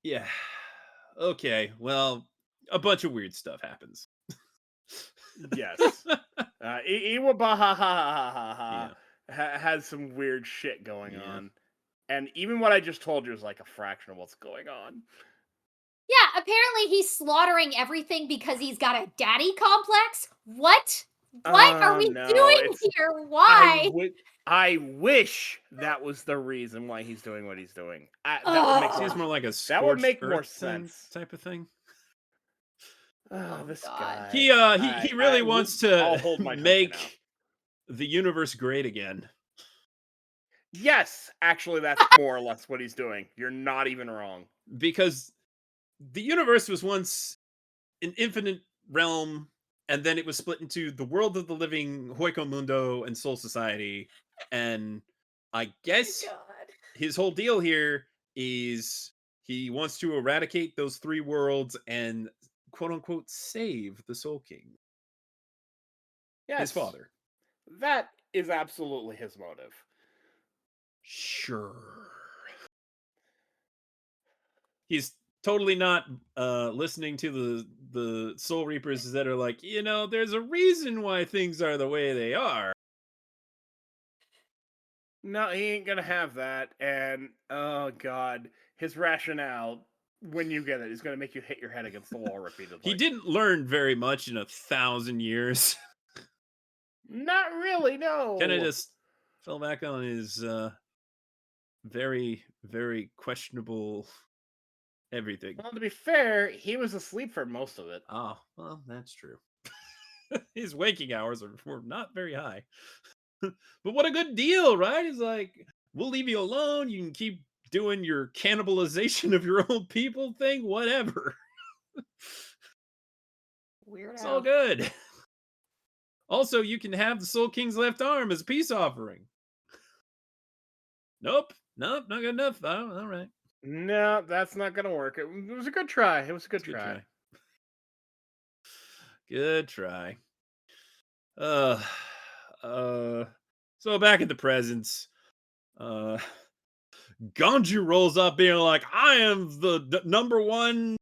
Yeah. Okay, well, a bunch of weird stuff happens. Yes. Iwabaha has some weird shit going on. And even what I just told you is like a fraction of what's going on. Yeah, apparently he's slaughtering everything because he's got a daddy complex. What? What are we doing here? Why? I wish that was the reason why he's doing what he's doing. That would make sense. More like a that would make scorched more earth sense. type of thing. Oh, this guy. He really wants to make the universe great again. Yes, actually, that's more or less what he's doing. You're not even wrong. Because the universe was once an infinite realm, and then it was split into the world of the living, Hoiko Mundo, and Soul Society. And I guess his whole deal here is he wants to eradicate those three worlds and quote unquote save the Soul King. Yes. His father. That is absolutely his motive. Sure. He's totally not listening to the Soul Reapers that are like, there's a reason why things are the way they are. No, he ain't gonna have that. And oh god, his rationale, when you get it, is gonna make you hit your head against the wall repeatedly. He didn't learn very much in 1,000 years. Not really, no. Kind of just fell back on his very, very questionable everything. Well, to be fair, he was asleep for most of it. Oh, well, that's true. His waking hours were not very high. But what a good deal, right? He's like, we'll leave you alone. You can keep doing your cannibalization of your own people thing, whatever. Weird. It's all good. Also, you can have the Soul King's left arm as a peace offering. Nope, not good enough. Oh, all right. No, that's not gonna work. It was a good try. It was a good try. Good try. So back at the presence, Ganju rolls up being like, I am the number one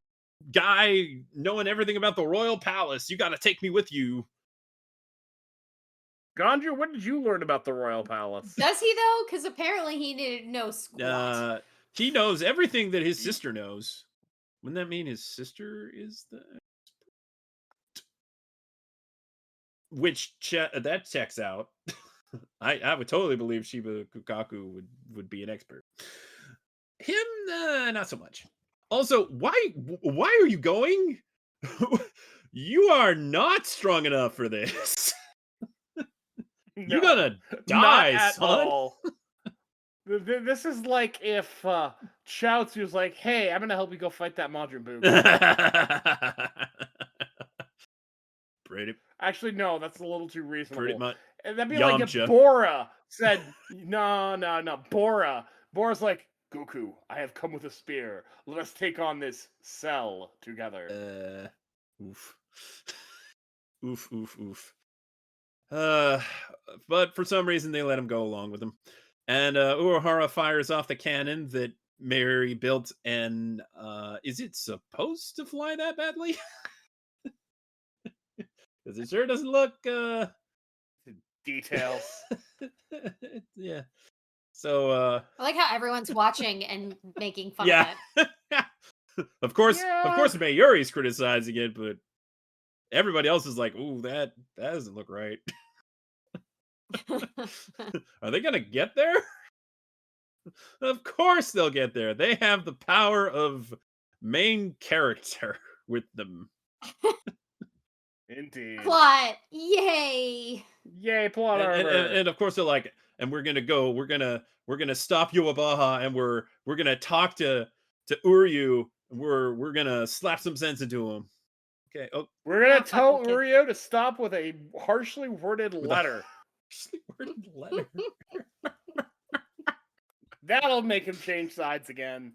guy knowing everything about the royal palace. You got to take me with you. Ganju, what did you learn about the royal palace? Does he though? Because apparently he didn't know squat. He knows everything that his sister knows. Wouldn't that mean his sister is the... Which that checks out. I would totally believe Shiba Kukaku would be an expert. Him, not so much. Also, why are you going? You are not strong enough for this. You're gonna die, not at son. All. This is like if Chaozu was like, "Hey, I'm gonna help you go fight that Majin Buu." Pretty. Actually, no, that's a little too reasonable. Pretty much. That'd be like if Bora said, "No, Bora." Bora's like, "Goku, I have come with a spear. Let us take on this cell together." Oof. Oof. But for some reason they let him go along with him. And Urahara fires off the cannon that Mary built, and is it supposed to fly that badly? Because it sure doesn't look details. Yeah. So I like how everyone's watching and making fun of it. Of course Mayuri's criticizing it, but everybody else is like, ooh, that doesn't look right. Are they gonna get there? Of course they'll get there. They have the power of main character with them. Indeed. Plot. Yay plot armor. And of course they're like, and we're gonna stop Yuabaha, and we're gonna talk to Uryu, and we're gonna slap some sense into him. Okay. Oh, we're gonna tell Uryu to stop with a harshly worded letter. That'll make him change sides again.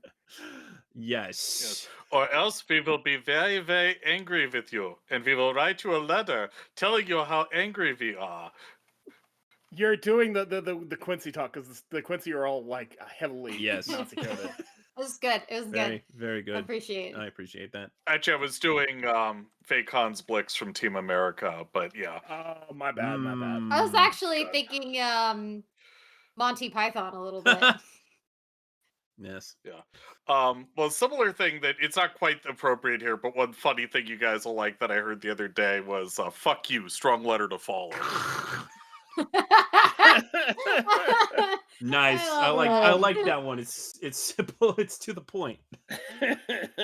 Yes. Or else we will be very, very angry with you, and we will write you a letter telling you how angry we are. You're doing the Quincy talk, because the Quincy are all like heavily yes. Nazi coded. It was good. It was Very, good. very good. I appreciate it. I appreciate that. Actually, I was doing Fake Hans Blix from Team America, but yeah. Oh, my bad, my bad. I was actually thinking Monty Python a little bit. Yes. Yeah. Well, similar thing that it's not quite appropriate here, but one funny thing you guys will like that I heard the other day was "fuck you, strong letter to follow." Nice. I like that one. It's simple. It's to the point.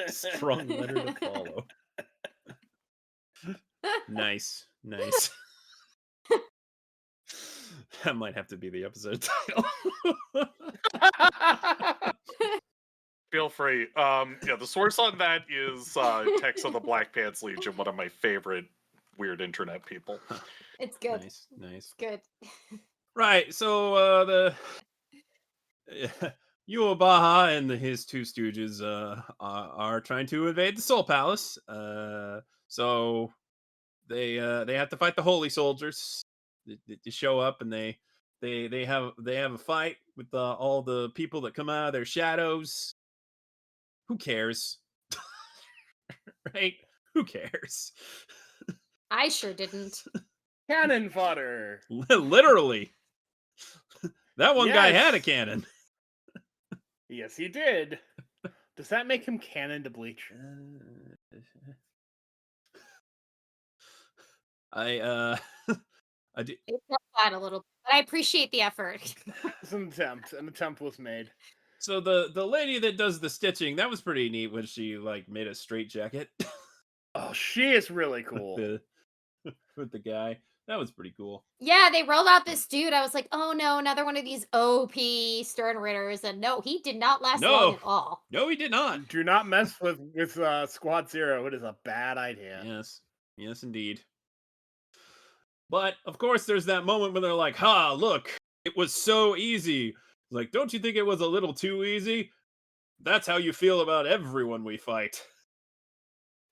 Strong letter to follow. Nice. That might have to be the episode title. Feel free. Yeah, the source on that is Tex of the Black Pants Legion, one of my favorite weird internet people. It's good. Nice. It's good. Right. So the Yuabaha and his two stooges are trying to invade the Soul Palace. So they have to fight the Holy Soldiers. They show up and they have a fight with all the people that come out of their shadows. Who cares? Right? Who cares? I sure didn't. Cannon fodder. Literally. That one guy had a Yes. cannon. Yes, he did. Does that make him canon to Bleach? I do. It felt bad a little bit, but I appreciate the effort. It's an attempt. An attempt was made. So the lady that does the stitching, that was pretty neat when she like made a straight jacket. Oh, she is really cool. with the guy. That was pretty cool. Yeah, they rolled out this dude. I was like, oh no, another one of these OP Stern Ritters. And no, he did not last long at all. No, he did not. Do not mess with Squad Zero. It is a bad idea. Yes, indeed. But of course, there's that moment when they're like, "Ha! Look, it was so easy." Like, don't you think it was a little too easy? That's how you feel about everyone we fight.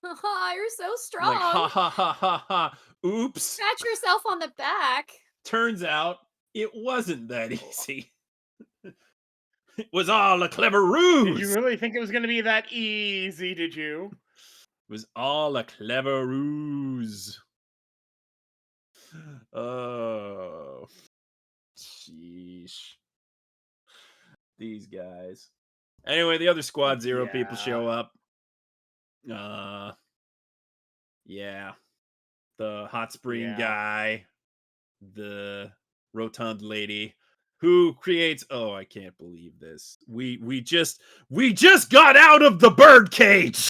Haha, you're so strong. Like, ha ha ha ha ha. Oops. Pat yourself on the back. Turns out it wasn't that easy. It was all a clever ruse. Did you really think it was going to be that easy, did you? It was all a clever ruse. Oh. Sheesh. These guys. Anyway, the other Squad Zero people show up. Yeah. The hot spring guy, the rotund lady who creates, oh, I can't believe this. We just got out of the bird cage.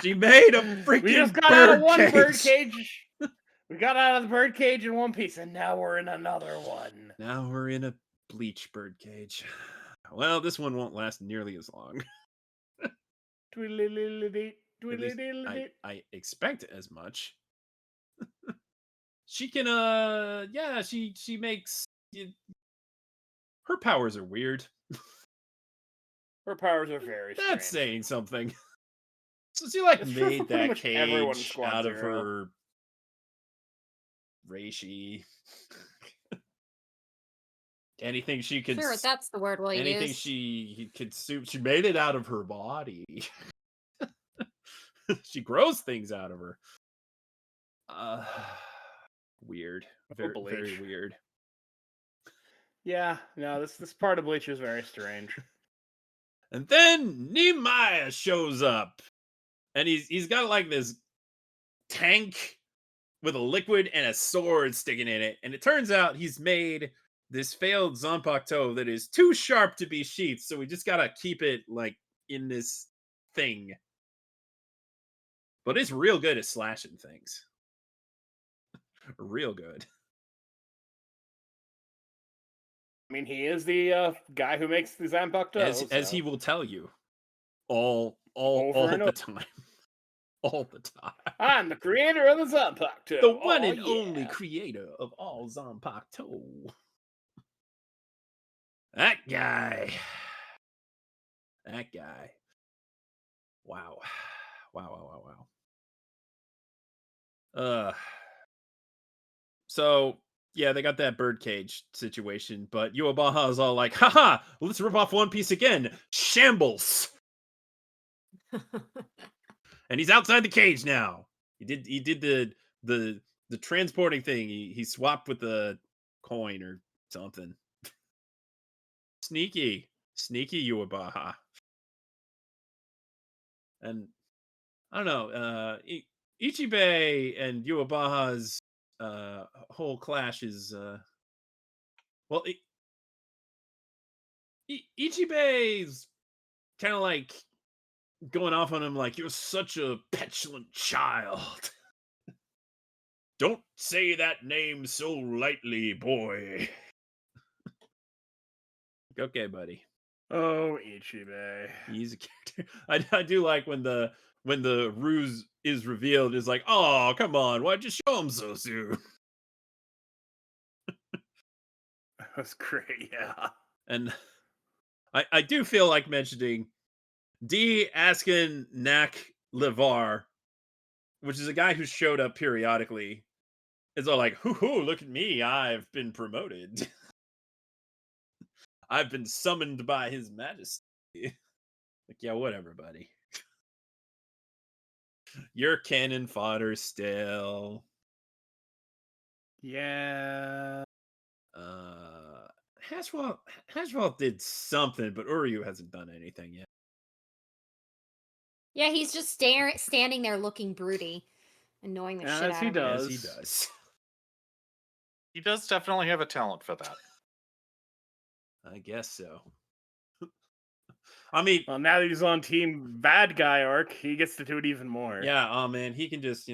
She made a freaking We just got out of one bird cage. We got out of the bird cage in one piece, and now we're in another one. Now we're in a Bleach bird cage. Well, this one won't last nearly as long. At least I expect as much. She can she makes her powers are weird. Her powers are very strange. That's saying something. So she like It's true for made pretty that much everyone in cage Squad out of Zero. her reishi. Anything she could Sure, that's the word we'll anything use. she could she made it out of her body. She grows things out of her. Weird. Very weird. Yeah, no, this part of Bleach is very strange. And then Nehemiah shows up. And he's got like this tank with a liquid and a sword sticking in it. And it turns out he's made this failed Zanpakuto that is too sharp to be sheathed. So we just gotta keep it like in this thing. But it's real good at slashing things. Real good. I mean, he is the guy who makes the Zanpakuto. As he will tell you. All Over and the over. time. All the time. I'm the creator of the Zanpakuto. The one and only creator of all Zanpakuto. That guy. Wow. So Yeah, they got that birdcage situation, but Yuabaha is all like, haha, let's rip off One Piece again. Shambles. And he's outside the cage now. He did the transporting thing. He swapped with the coin or something. Sneaky Yuabaha. And I don't know, Ichibei and Yuabaha's whole clash is well, Ichibei's kind of like going off on him like, you're such a petulant child. Don't say that name so lightly, boy. Okay, buddy. Oh, Ichibei. He's a character. I do like when the ruse is revealed. Is like, oh, come on, why'd you show him so soon? That's great, yeah. And I do feel like mentioning D asking Nak Levar, which is a guy who showed up periodically. It's all like, hoo, look at me, I've been promoted. I've been summoned by His Majesty. Like, yeah, whatever, buddy. You're cannon fodder still. Yeah. Haswell did something, but Uryu hasn't done anything yet. Yeah, he's just standing there looking broody, annoying the shit out of me. As he does. He does definitely have a talent for that. I guess so. I mean, well, now that he's on Team Bad Guy arc, he gets to do it even more. Yeah, oh man, he can just,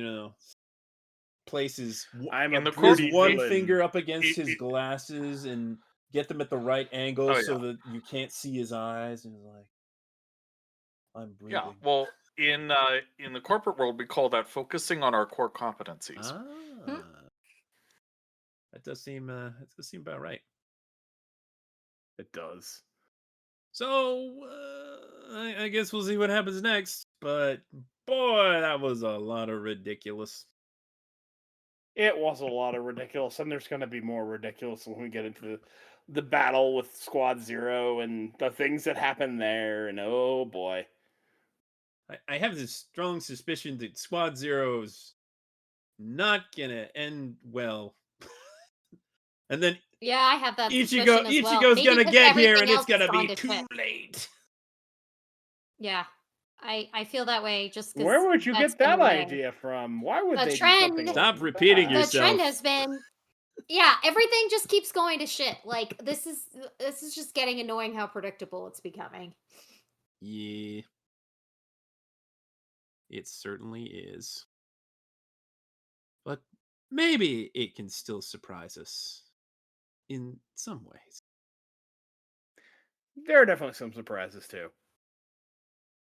place his one finger up against his glasses and get them at the right angle so that you can't see his eyes, and like, I'm breathing. Yeah, well, in the corporate world, we call that focusing on our core competencies. That does seem about right. It does. So I guess we'll see what happens next. But boy, that was a lot of ridiculous. It was a lot of ridiculous, and there's going to be more ridiculous when we get into the battle with Squad Zero and the things that happen there. And oh boy, I have this strong suspicion that Squad Zero's not gonna end well. And then yeah, I have that suspicion as well. Ichigo's gonna get here, and it's gonna be too late. Yeah, I feel that way. Just where would you get that idea from? Why would they do something Stop repeating yourself? The trend has been, yeah, everything just keeps going to shit. Like this is just getting annoying how predictable it's becoming. Yeah, it certainly is. But maybe it can still surprise us in some ways. There are definitely some surprises too.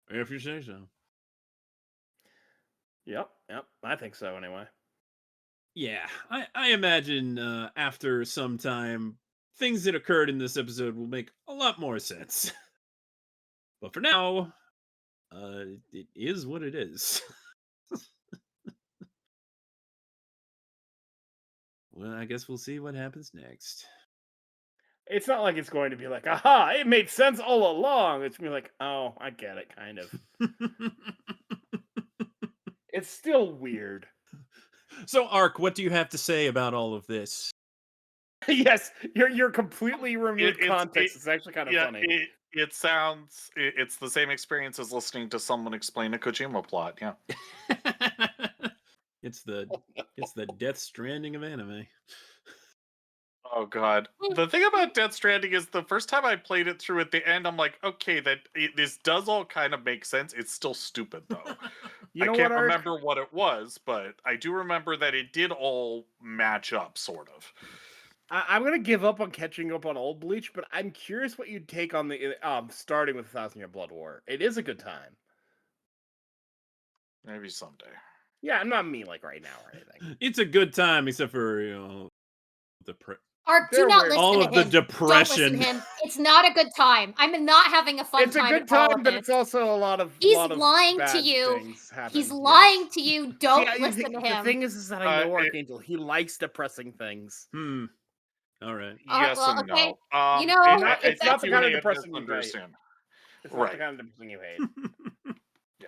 If you say so. Yep, I think so anyway. Yeah, I imagine after some time, things that occurred in this episode will make a lot more sense. But for now, it is what it is. Well, I guess we'll see what happens next. It's not like it's going to be like, aha, it made sense all along. It's going to be like, oh, I get it, kind of. It's still weird. So, Ark, what do you have to say about all of this? Yes, you're completely removed context. It's actually kind of funny. It sounds, it's the same experience as listening to someone explain a Kojima plot, yeah. It's the Death Stranding of anime. Oh god. The thing about Death Stranding is the first time I played it through at the end, I'm like, okay, this does all kind of make sense. It's still stupid though. I can't remember what it was, but I do remember that it did all match up, sort of. I'm gonna give up on catching up on old Bleach, but I'm curious what you'd take on the starting with 1,000-Year Blood War. It is a good time. Maybe someday. Yeah, not me like right now or anything. It's a good time, except for Ark, do They're not weird. listen All to of the him. Don't listen depression. to him. It's not a good time. I'm not having a fun It's a time good with all time, of but this. it's also a lot of He's lot of lying to bad you. things happen. He's yes. lying to you. Don't See, listen to the him. thing is that I know Archangel. He likes depressing things. All right. Yes well, and okay. no. You know, It's not the kind of may depressing you hate. misunderstand. It's not Right. the kind of depressing you hate. Yeah.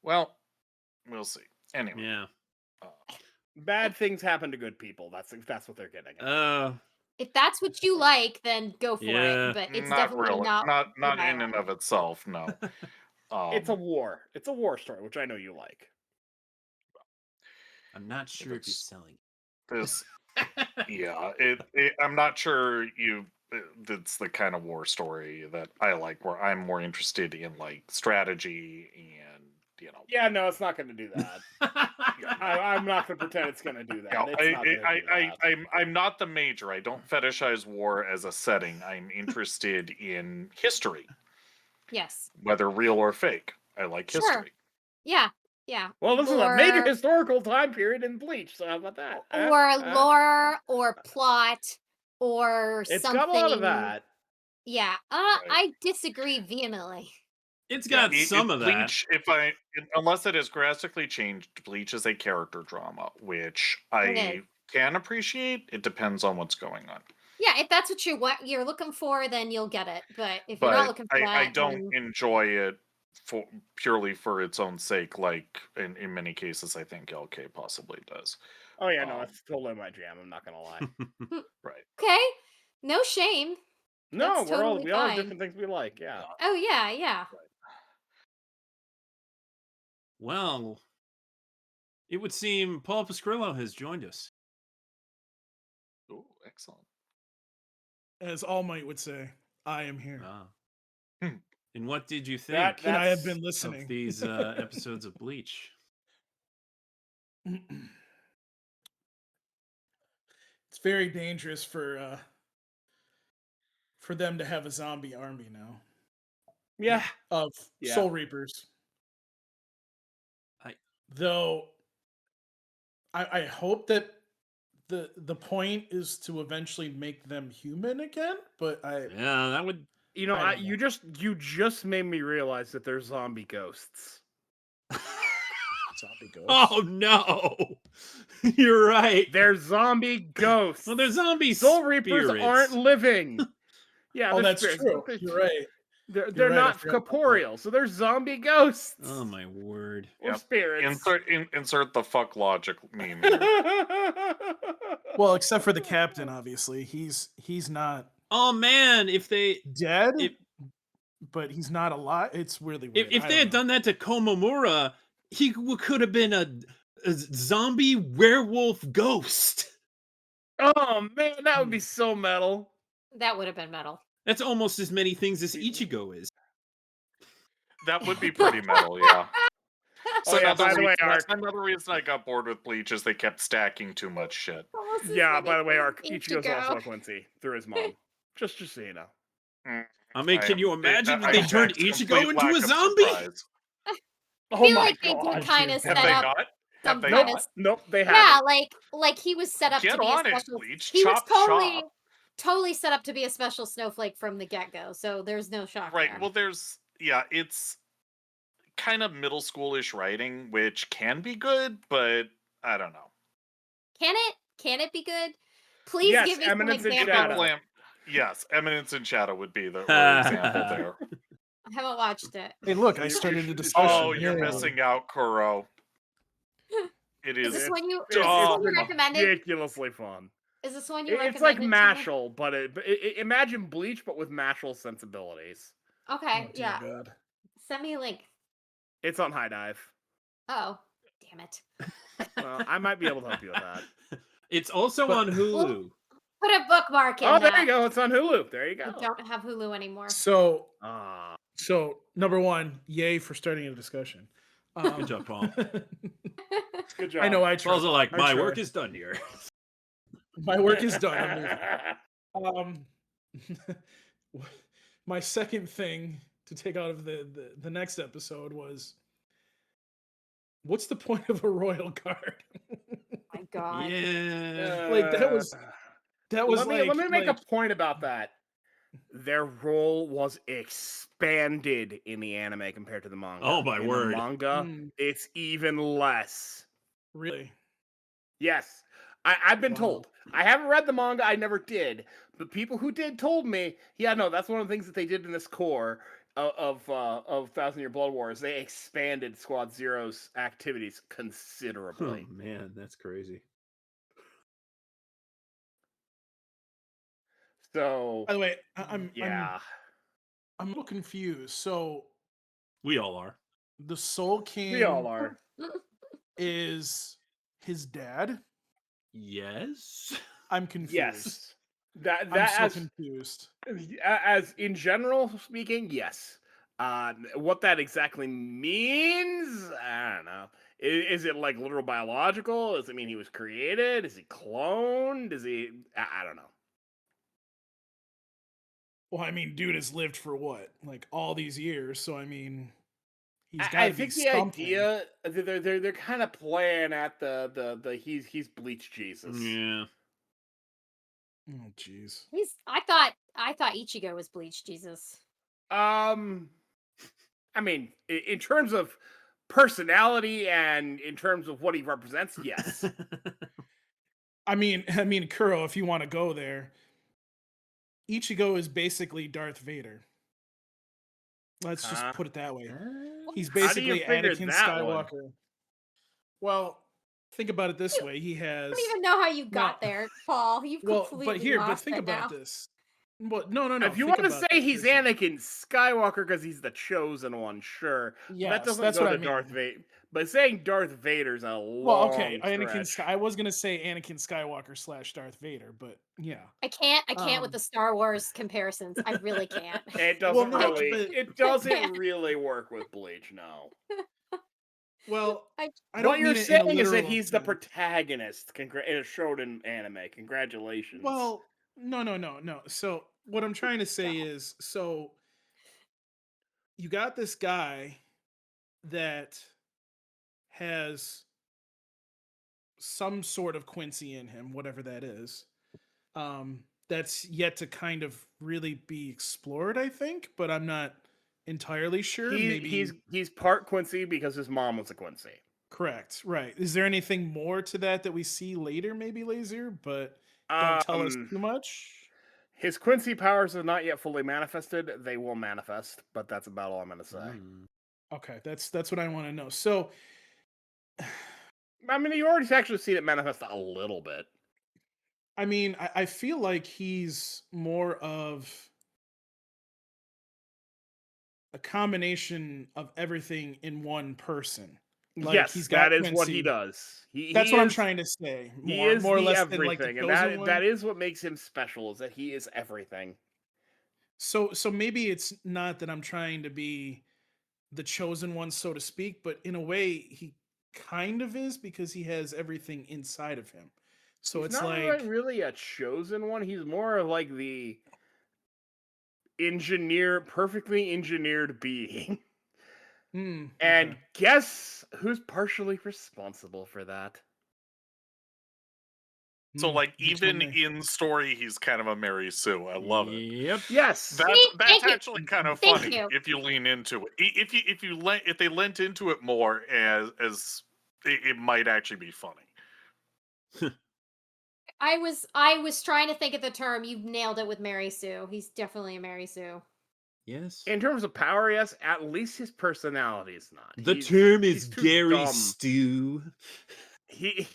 Well, we'll see. Anyway. Yeah. Bad things happen to good people. That's what they're getting at. if that's what you like, then go for Yeah. it. But it's Not definitely really. not. Not what I in and like. of itself, no. It's a war. It's a war story, which I know you like. I'm not sure if he's selling. This, yeah. I'm not sure it's the kind of war story that I like, where I'm more interested in like strategy and Yeah, no, it's not going to do that. I'm not going to pretend it's going to do that. Yeah, It's not gonna do that. I'm not the major. I don't fetishize war as a setting. I'm interested in history, Yes. whether real or fake. I like Sure. history. Yeah. Yeah. Well, this is a major Lore- historical time period in Bleach, so how about that? or lore or plot or It's something. got a lot of that. Yeah. I disagree vehemently. It's got some of that. Bleach, unless it has drastically changed, Bleach is a character drama, which I can appreciate. It depends on what's going on. Yeah, if that's what you're looking for, then you'll get it. But if you're not looking for that, I don't enjoy it purely for its own sake. Like in many cases, I think LK possibly does. Oh yeah, no, that's totally my jam. I'm not gonna lie. Right. Okay, no shame. No, That's totally we all have fine. different things we like. Yeah. Oh yeah. Well, it would seem Paul Pascrillo has joined us. Oh, excellent. As All Might would say, I am here. And what did you think And I have been listening. of these episodes of Bleach? It's very dangerous for them to have a zombie army now. Yeah. Of Soul Reapers. Though I hope that the point is to eventually make them human again, but that would you just made me realize that there's zombie ghosts. Zombie ghosts. Oh no. You're right. They're zombie ghosts. Well, they're zombie Soul Reapers spirits. aren't living. Yeah, oh, they're that's spirits. true. You're right. They're not corporeal, so they're zombie ghosts. Oh my word. Or spirits. Insert the fuck logic meme here. Well, except for the captain, obviously. He's not Oh man, if they dead, but he's not alive. It's really weird. If they had done that to Komamura, he could have been a zombie werewolf ghost. Oh man, that would be so metal. That would have been metal. That's almost as many things as Ichigo is. That would be pretty metal, yeah. So by the way, that's another reason I got bored with Bleach is they kept stacking too much shit. Yeah, by the way, Ichigo's also a Quincy through his mom. Just so you know. I mean, can you imagine if they turned Ichigo complete into a lack of zombie? surprise. I feel like they did kind of set Have they up not? some Have they kind not? of Nope, they haven't. yeah, like he was set up Get to be on a it, special. Bleach. He was Chop, totally set up to be a special snowflake from the get go. So there's no shock. Right. there. Well, it's kind of middle schoolish writing, which can be good, but I don't know. Can it? Can it be good? Please Yes, give me some Eminence in examples. Shadow. Yes, Eminence in Shadow would be the example there. I haven't watched it. Hey, look, I started a discussion. Oh, you're missing out, Kuro. It Is is. this one you Oh, recommended? Ridiculously fun. Is this one you recommended? It's like to me? Mashle, but imagine Bleach, but with Mashle sensibilities. Okay, Oh, dear yeah. God. Send me a link. It's on High Dive. Oh, damn it. Well, I might be able to help you with that. It's also on Hulu. Put a bookmark in Oh, there that. you go. It's on Hulu. There you go. I don't have Hulu anymore. So Ah. So, number one, yay for starting a discussion. Good job, Paul. Good job. I know I It's tried. also like, I my tried. work is done here. My work is done. I'm leaving. My second thing to take out of the next episode was, what's the point of a royal guard? My God. Yeah. Like that was let me like make a point about that. Their role was expanded in the anime compared to the manga. Oh, my in word. The manga, it's even less. really. Yes. I've been Wow. told. I haven't read the manga, I never did. But people who did told me, yeah, no, that's one of the things that they did in this core of 1,000 Year Blood Wars. They expanded Squad Zero's activities Oh considerably. man, that's crazy. So By the way, I'm yeah. I'm a little confused. So We all are. the Soul King We all are. is his dad? Yes. I'm confused. Yes. That I'm so as confused. as in general speaking, yes. What that exactly means, I don't know. Is it like literal biological? Does it mean he was created? Is he cloned? Is he? I don't know. Well, I mean, dude has lived for what? Like all these years, so I mean he's got I to be think the something. idea they're kind of playing at the he's Bleach Jesus. Yeah. Oh jeez. I thought Ichigo was Bleach Jesus. I mean, in terms of personality and in terms of what he represents, yes. I mean, Kuro, if you want to go there, Ichigo is basically Darth Vader. Let's just put it that way. He's How do you basically figure Anakin that one? Skywalker. Well, think about it this way. He has I don't even know how you got Now- there, Paul. You've completely but think it about now. this. Well, no. If you think want to about say this. he's Listen. Anakin Skywalker because he's the chosen one, sure. Yes, That doesn't that's go what to I mean. Darth Vader. But saying Darth Vader's a long Well, okay, stretch. I was gonna say Anakin Skywalker / Darth Vader, but yeah. I can't with Um, the Star Wars comparisons. I really can't. It doesn't no, really. but- It doesn't really work with Bleach. No. Well, I- I don't What you're mean it in a saying is that literal he's the sense. protagonist in a shonen anime. Congratulations. Well, no. So what I'm trying to say is, so you got this guy that has some sort of Quincy in him, whatever that is. That's yet to kind of really be explored, I think, but I'm not entirely sure. Maybe he's part Quincy because his mom was a Quincy. correct, right? Is there anything more to that we see later, maybe Laser? But don't tell us too much. His Quincy powers are not yet fully manifested. They will manifest, but that's about all I'm going to say. Okay, that's what I want to know. So, I mean, you already actually seen it manifest a little bit. I mean, I feel like he's more of a combination of everything in one person. Like yes, he's got that is what he Quincy. does. That's what I'm trying to say. He is more or the less everything, than like the and chosen that one. is what makes him special. Is that he is everything. So maybe it's not that I'm trying to be the chosen one, so to speak, but in a way he kind of is because he has everything inside of him. So He's it's not like really a chosen one. He's more of like the perfectly engineered being. And okay. guess who's partially responsible for that? So, like, You tell even me. in story, he's kind of a Mary Sue. I love it. Yep. Yes. That's Thank you. actually kind of Thank funny you. if you lean into it. If they lent into it more, as it might actually be funny. I was trying to think of the term. You nailed it with Mary Sue. He's definitely a Mary Sue. Yes. In terms of power, yes. At least his personality is not. The term is he's too Gary dumb. Stew. He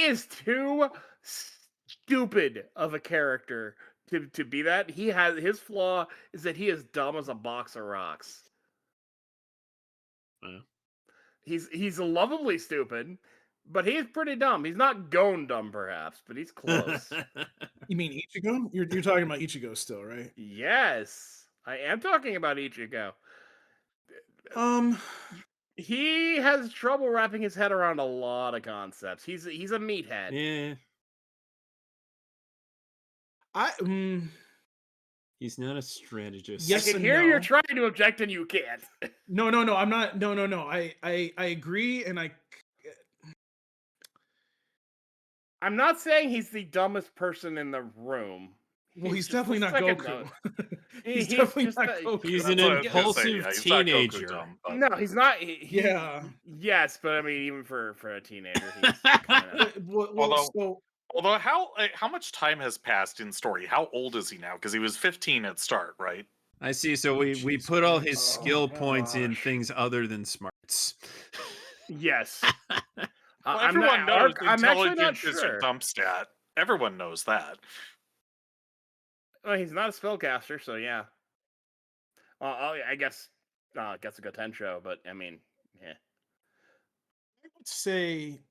is too stupid of a character to be that. His flaw is that he is dumb as a box of rocks. Wow. He's lovably stupid, but he's pretty dumb. He's not Gon dumb, perhaps, but he's close. You mean Ichigo? You're talking about Ichigo still, right? Yes, I am talking about Ichigo. He has trouble wrapping his head around a lot of concepts. He's a meathead. Yeah. He's not a strategist. Yes I can and hear no. you're trying to object and you can't. No, I'm not. No. I agree, and I'm not saying he's the dumbest person in the room. Well, he's just definitely the not second Goku. dumbest. He's He's definitely just not a- Goku. He's That's an what I was gonna say, impulsive yeah, he's not Goku teenager. dumb, but No, he's not. Yeah. Yes, but I mean, even for a teenager, he's kinda... although how much time has passed in story? How old is he now? Because he was 15 at start, right? I see. So we Jesus put all Christ. his Oh, skill points in gosh. things other than smarts. Yes. Well, I'm everyone not, knows I'm actually not intelligence is your sure. dump stat. Everyone knows that. Well, he's not a spellcaster, so yeah. I guess gets a Gotenshou, but I mean, yeah. I would say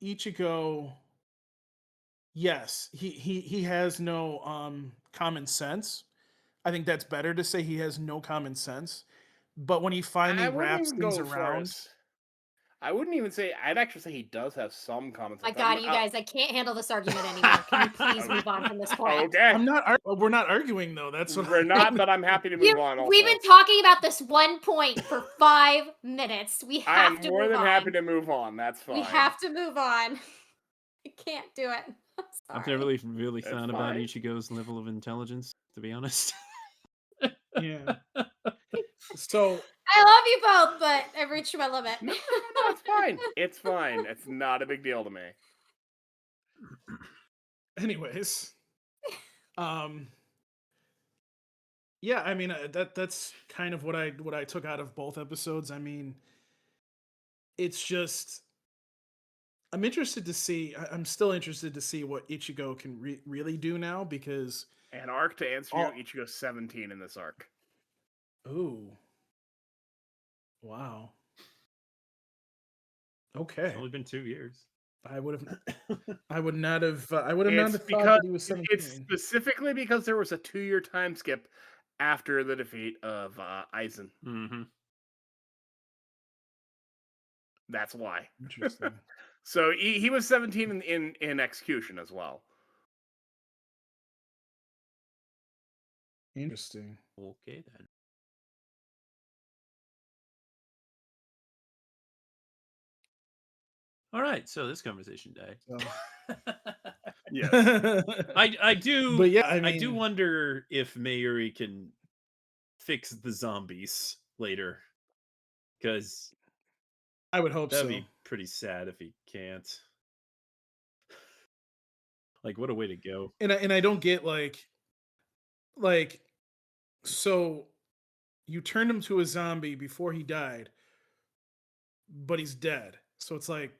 Ichigo. Yes, he has no common sense. I think that's better to say he has no common sense. But when he finally I wouldn't wraps even things go as far around, as... I wouldn't even say... I'd actually say he does have some common My sense. God, you guys, I can't handle this argument anymore. Can you please move on from this point? Okay. we're not arguing though. That's what We're not, but I'm happy to move on. Also, We've been talking about this one point for 5 minutes. We I have am to more move than on. happy to move on. That's fine. We have to move on. I can't do it. I'm I've sorry. never really That's thought about fine. Ichigo's level of intelligence, to be honest. Yeah. So I love you both, but I've reached my limit. No, it's fine. It's fine. It's not a big deal to me. anyways, yeah, I mean that's kind of what I took out of both episodes. I mean, it's just I'm interested to see. I'm still interested to see what Ichigo can really do now because. An arc to answer you, Ichigo's 17 in this arc. Ooh. Wow. Okay. It's only been 2 years. I would not have thought because that he was 17. it's specifically because there was a 2-year time skip after the defeat of Aizen. Mm-hmm. That's why. Interesting. So he was 17 in execution as well. Interesting. Okay then. All right, so this conversation day. So. Yes. I do. But yeah, I do wonder if Mayuri can fix the zombies later, because I would hope that'd so. be pretty sad if he can't. Like, what a way to go! And I don't get like so you turned him to a zombie before he died, but he's dead. So it's like,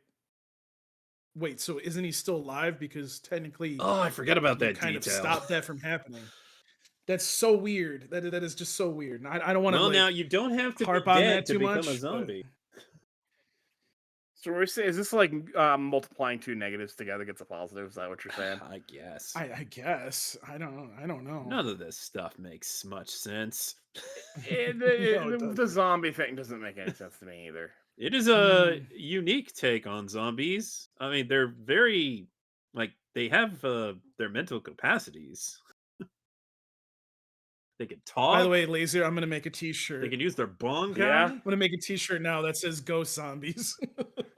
wait, so isn't he still alive? Because technically, Oh, I forgot about that kind detail. of stopped that from happening. That's so weird. That is just so weird. And I don't want to. Well, now you don't have to harp be on dead that to too become much, a but- zombie. So we're saying, is this like multiplying 2 negatives together gets a positive? Is that what you're saying? I guess. I guess. I don't know. None of this stuff makes much sense. The zombie thing doesn't make any sense to me either. It is a unique take on zombies. I mean, they're very, like, they have their mental capacities. They can talk. By the way, Laser, I'm gonna make a T-shirt. They can use their bong. Yeah. I'm gonna make a T-shirt now that says "Ghost Zombies."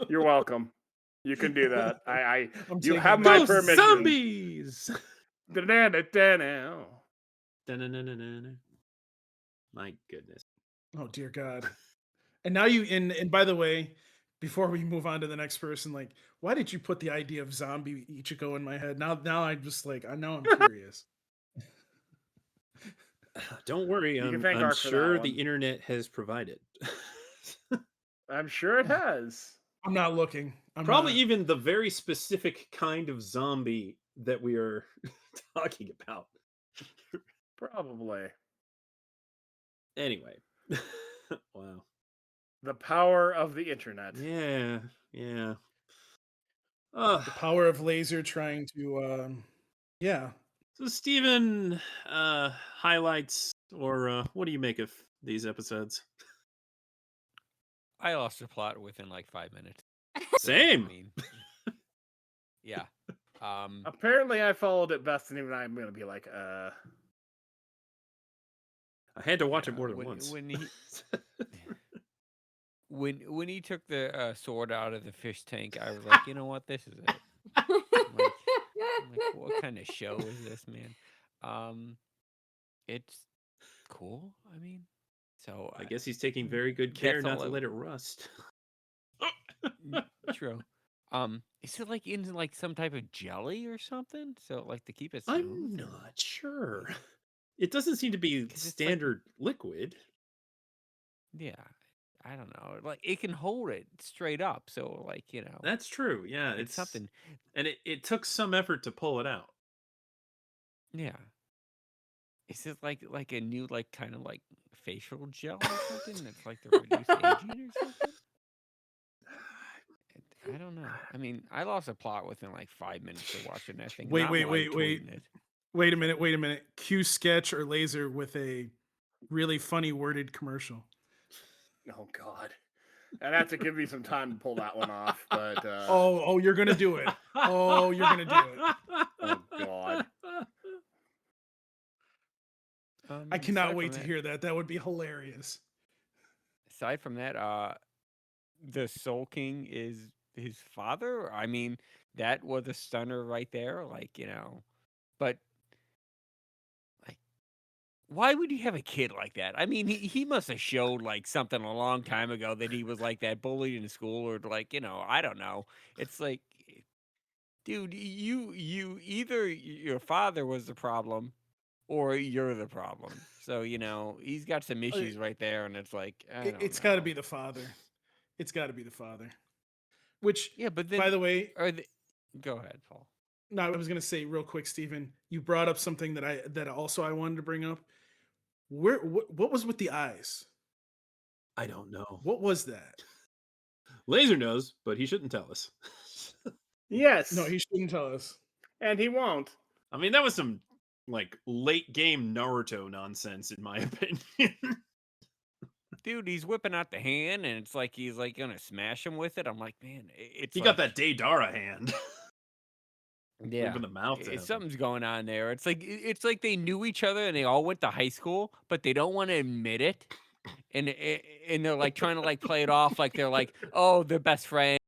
You're welcome. You can do that. You taking have it. my Ghost permission. zombies. Da-da-da-da-da. Da-na-na-na-na-na. My goodness. Oh dear God! And now and by the way, before we move on to the next person, like, why did you put the idea of zombie Ichigo in my head? Now I'm just like, I know I'm curious. Don't worry, You can I'm thank Ark for that sure one. the internet has provided. I'm sure it has. I'm not looking. I'm Probably not. even the very specific kind of zombie that we are talking about. Probably. Anyway. Wow. The power of the internet. Yeah. The power of Laser trying to, yeah. So Steven, highlights, or what do you make of these episodes? I lost the plot within like 5 minutes. Same. I mean, yeah. Apparently, I followed it best, and even I'm going to be like, I had to watch it more than when, once. When he when he took the sword out of the fish tank, I was like, you know what, this is it. I'm like, what kind of show is this, man? It's cool. I mean, so I guess he's taking very good care not to let it rust. True. Is it like in like some type of jelly or something? So like to keep it smooth? I'm not sure. It doesn't seem to be 'Cause it's like- standard liquid. Yeah. I don't know. Like it can hold it straight up. So like, That's true. Yeah, it's something. And it took some effort to pull it out. Yeah. Is it like a new like kind of like facial gel or something that's like the reduced aging or something? I don't know. I mean, I lost a plot within like 5 minutes of watching that thing. Wait, not wait, live wait, wait. tweeting it. Wait a minute. Cue Sketch or Laser with a really funny worded commercial. Oh God, I'd have to give me some time to pull that one off. But Oh, you're gonna do it. Oh, you're gonna do it. oh God, I cannot aside wait from to that- hear that. That would be hilarious. Aside from that, the Soul King is his father. I mean, that was a stunner right there. Like, but like, why would you have a kid like that? I mean, he must have showed like something a long time ago that he was like that bullied in school or like, I don't know. It's like, dude, you either your father was the problem or you're the problem. So, he's got some issues right there, and it's like, It's got to be the father. It's got to be the father. Which, yeah, but then, by the way, go ahead, Paul. No, I was gonna say real quick, Stephen. You brought up something that also I wanted to bring up. What was with the eyes? I don't know. What was that? Laser knows, but he shouldn't tell us. yes, No, he shouldn't tell us. and he won't. I mean, that was some like late game Naruto nonsense, in my opinion. Dude, he's whipping out the hand, and it's like he's like gonna smash him with it. I'm like, man, it's he like, got that Daedara hand. yeah, Moving the mouth to heaven. something's going on there. It's like they knew each other and they all went to high school, but they don't want to admit it, and they're like trying to like play it off like they're like, oh, they're best friends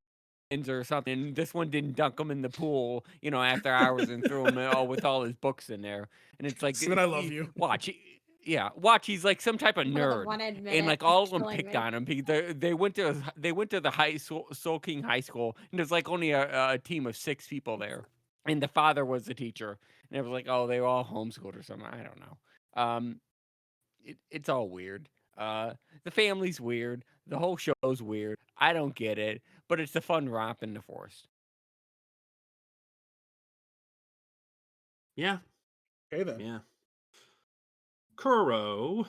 or something. And this one didn't dunk him in the pool, after hours and threw him with all his books in there, and it's like, But I love you. Watch. Watch. He's like some type of nerd, and like all of them picked on him because they went to the high school, Soul King High School, and there's like only a team of 6 people there, and the father was the teacher, and it was like, oh, they were all homeschooled or something. I don't know. It's all weird. The family's weird. The whole show's weird. I don't get it, but it's a fun romp in the forest. Yeah. Okay then. Yeah. Kuro,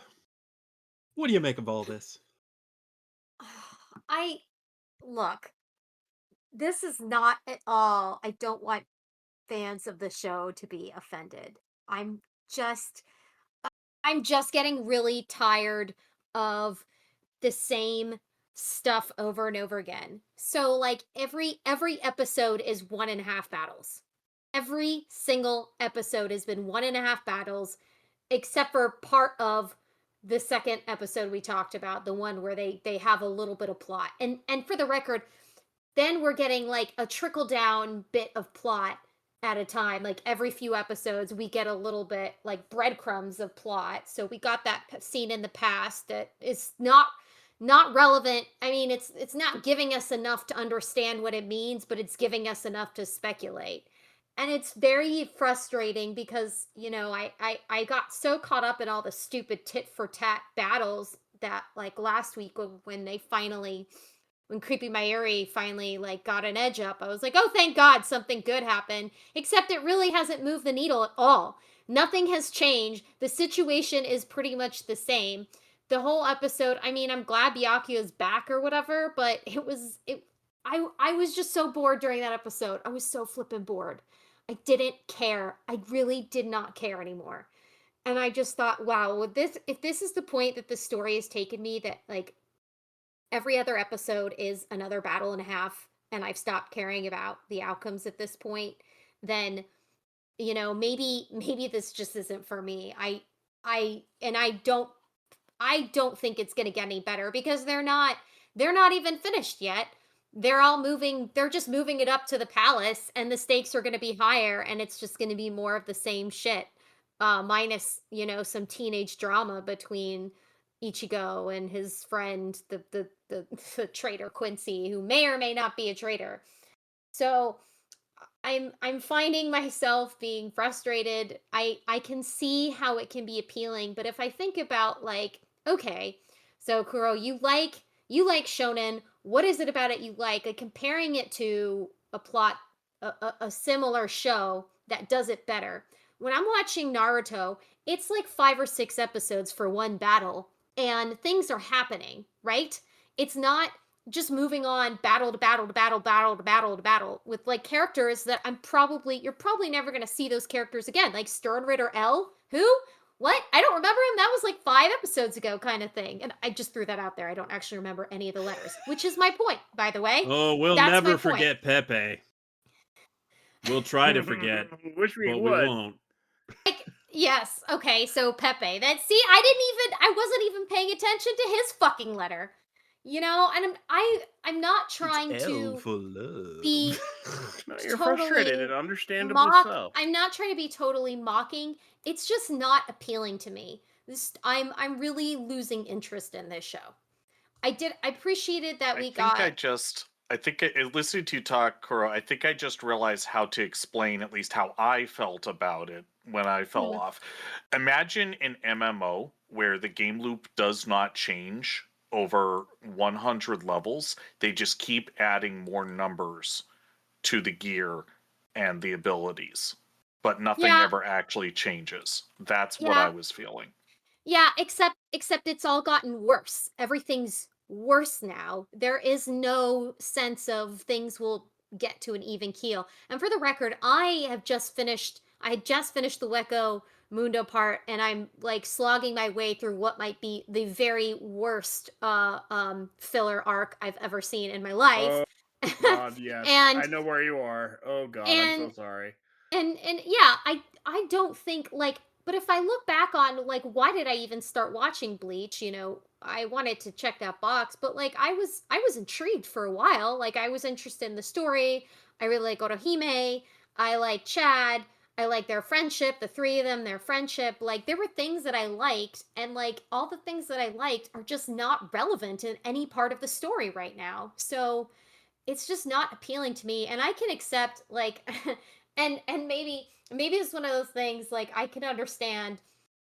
what do you make of all this? Look, this is not at all. I don't want fans of the show to be offended. I'm just getting really tired of the same stuff over and over again. So like every episode is 1.5 battles. Every single episode has been 1.5 battles, except for part of the second episode we talked about, the one where they have a little bit of plot. And for the record, then we're getting like a trickle down bit of plot at a time. Like every few episodes we get a little bit like breadcrumbs of plot. So we got that scene in the past that is not relevant. I mean, it's not giving us enough to understand what it means, but it's giving us enough to speculate. And it's very frustrating because, I got so caught up in all the stupid tit for tat battles that like last week when Creepy Mayuri finally like got an edge up, I was like, oh, thank God something good happened. Except it really hasn't moved the needle at all. Nothing has changed. The situation is pretty much the same. The whole episode, I mean, I'm glad Byakuya's back or whatever, but I was just so bored during that episode. I was so flippin' bored. I didn't care. I really did not care anymore. And I just thought, wow, if this is the point that the story has taken me, that like every other episode is another battle and a half, and I've stopped caring about the outcomes at this point, then maybe this just isn't for me. I don't think it's going to get any better because they're not even finished yet. they're all moving, they're just moving it up to the palace, and the stakes are going to be higher, and it's just going to be more of the same shit, minus, some teenage drama between Ichigo and his friend, the traitor Quincy, who may or may not be a traitor. So I'm finding myself being frustrated. I can see how it can be appealing, but if I think about, like, okay, so Kuro, you like shonen. What is it about it you like? Like, comparing it to a plot, a similar show that does it better. When I'm watching Naruto, it's like 5 or 6 episodes for one battle, and things are happening, right? It's not just moving on battle to battle to battle, battle to battle to battle with, like, characters that you're probably never going to see those characters again. Like Sternritter L, who? What? I don't remember him. That was like 5 episodes ago, kind of thing. And I just threw that out there. I don't actually remember any of the letters, which is my point, by the way. Oh, we'll That's never my point. forget Pepe. We'll try to forget, Wish we but would. we won't. Like, yes, okay, so Pepe. I wasn't even paying attention to his fucking letter. And I'm not trying to for love. be No, you're totally frustrated and understandably so. I'm not trying to be totally mocking. It's just not appealing to me. I'm really losing interest in this show. I appreciated that Listening to you talk, Kuro, I think I just realized how to explain at least how I felt about it when I fell off. Imagine an MMO where the game loop does not change over 100 levels. They just keep adding more numbers to the gear and the abilities, but nothing ever actually changes. That's what I was feeling. Yeah, except it's all gotten worse. Everything's worse now. There is no sense of things will get to an even keel. And for the record, I had just finished the Weko Mundo part, and I'm like slogging my way through what might be the very worst filler arc I've ever seen in my life. Oh God, yes. And I know where you are. Oh God, I'm so sorry. And yeah, I don't think, like, but if I look back on, like, why did I even start watching Bleach? I wanted to check that box, but, like, I was intrigued for a while. Like, I was interested in the story. I really like Orohime. I like Chad. I like their friendship, the three of them, their friendship. Like, there were things that I liked, and, like, all the things that I liked are just not relevant in any part of the story right now. So it's just not appealing to me, and I can accept, like, and maybe it's one of those things, like, I can understand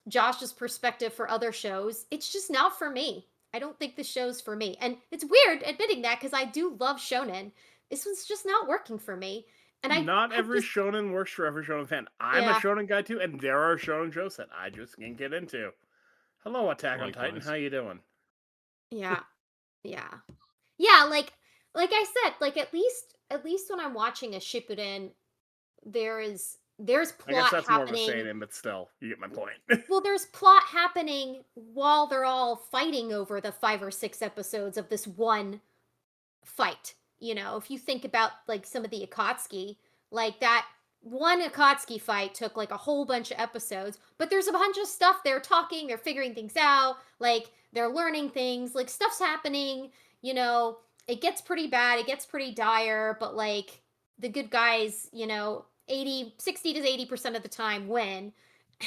Josh's perspective for other shows. It's just not for me. I don't think the show's for me. And it's weird admitting that, because I do love shonen. This was just not working for me. And not every shonen works for every shonen fan. I'm a shonen guy too, and there are shonen shows that I just can't get into. Hello, Attack on Titan. How you doing? Yeah. Yeah, like I said, like, at least when I'm watching a Shippuden, there's plot happening. I guess that's more of a seinen, but still, you get my point. Well, there's plot happening while they're all fighting over the 5 or 6 episodes of this one fight. If you think about, like, some of the Akatsuki, like, that one Akatsuki fight took, like, a whole bunch of episodes, but there's a bunch of stuff. They're talking, they're figuring things out, like, they're learning things, like, stuff's happening. It gets pretty bad, it gets pretty dire, but, like, the good guys, 60 to 80% of the time win.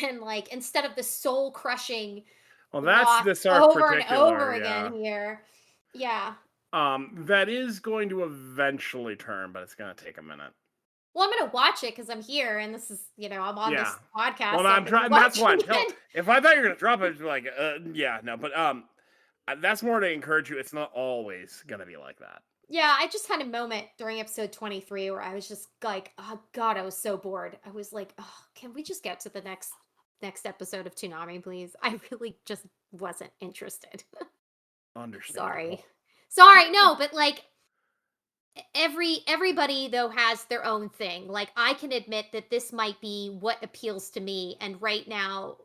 And, like, instead of the soul crushing, well, that's this arc over and over again here. Yeah. That is going to eventually turn, but it's going to take a minute. Well, I'm going to watch it because I'm here, and this is, I'm on this podcast. Well, I'm trying. That's why. If I thought you were going to drop it, I'd be like, yeah, no, but that's more to encourage you. It's not always going to be like that. Yeah, I just had a moment during episode 23 where I was just like, oh God, I was so bored. I was like, oh, can we just get to the next episode of Toonami, please? I really just wasn't interested. Understandable. Sorry, no, but, like, everybody though has their own thing. Like, I can admit that this might be what appeals to me, and right now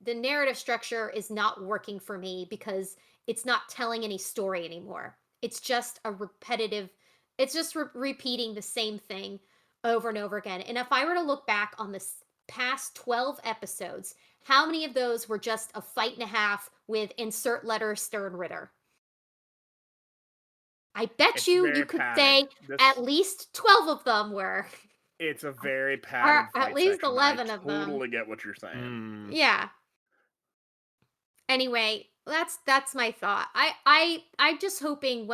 the narrative structure is not working for me because it's not telling any story anymore. It's just a repetitive, it's just repeating the same thing over and over again. And if I were to look back on the past 12 episodes, how many of those were just a fight and a half with insert letter Sternritter? I bet It's you very could padded. say at least 12 of them were. It's a very padded Or at fight least section. 11 I of them. totally get what you're saying. Yeah. Anyway, that's my thought. I'm just hoping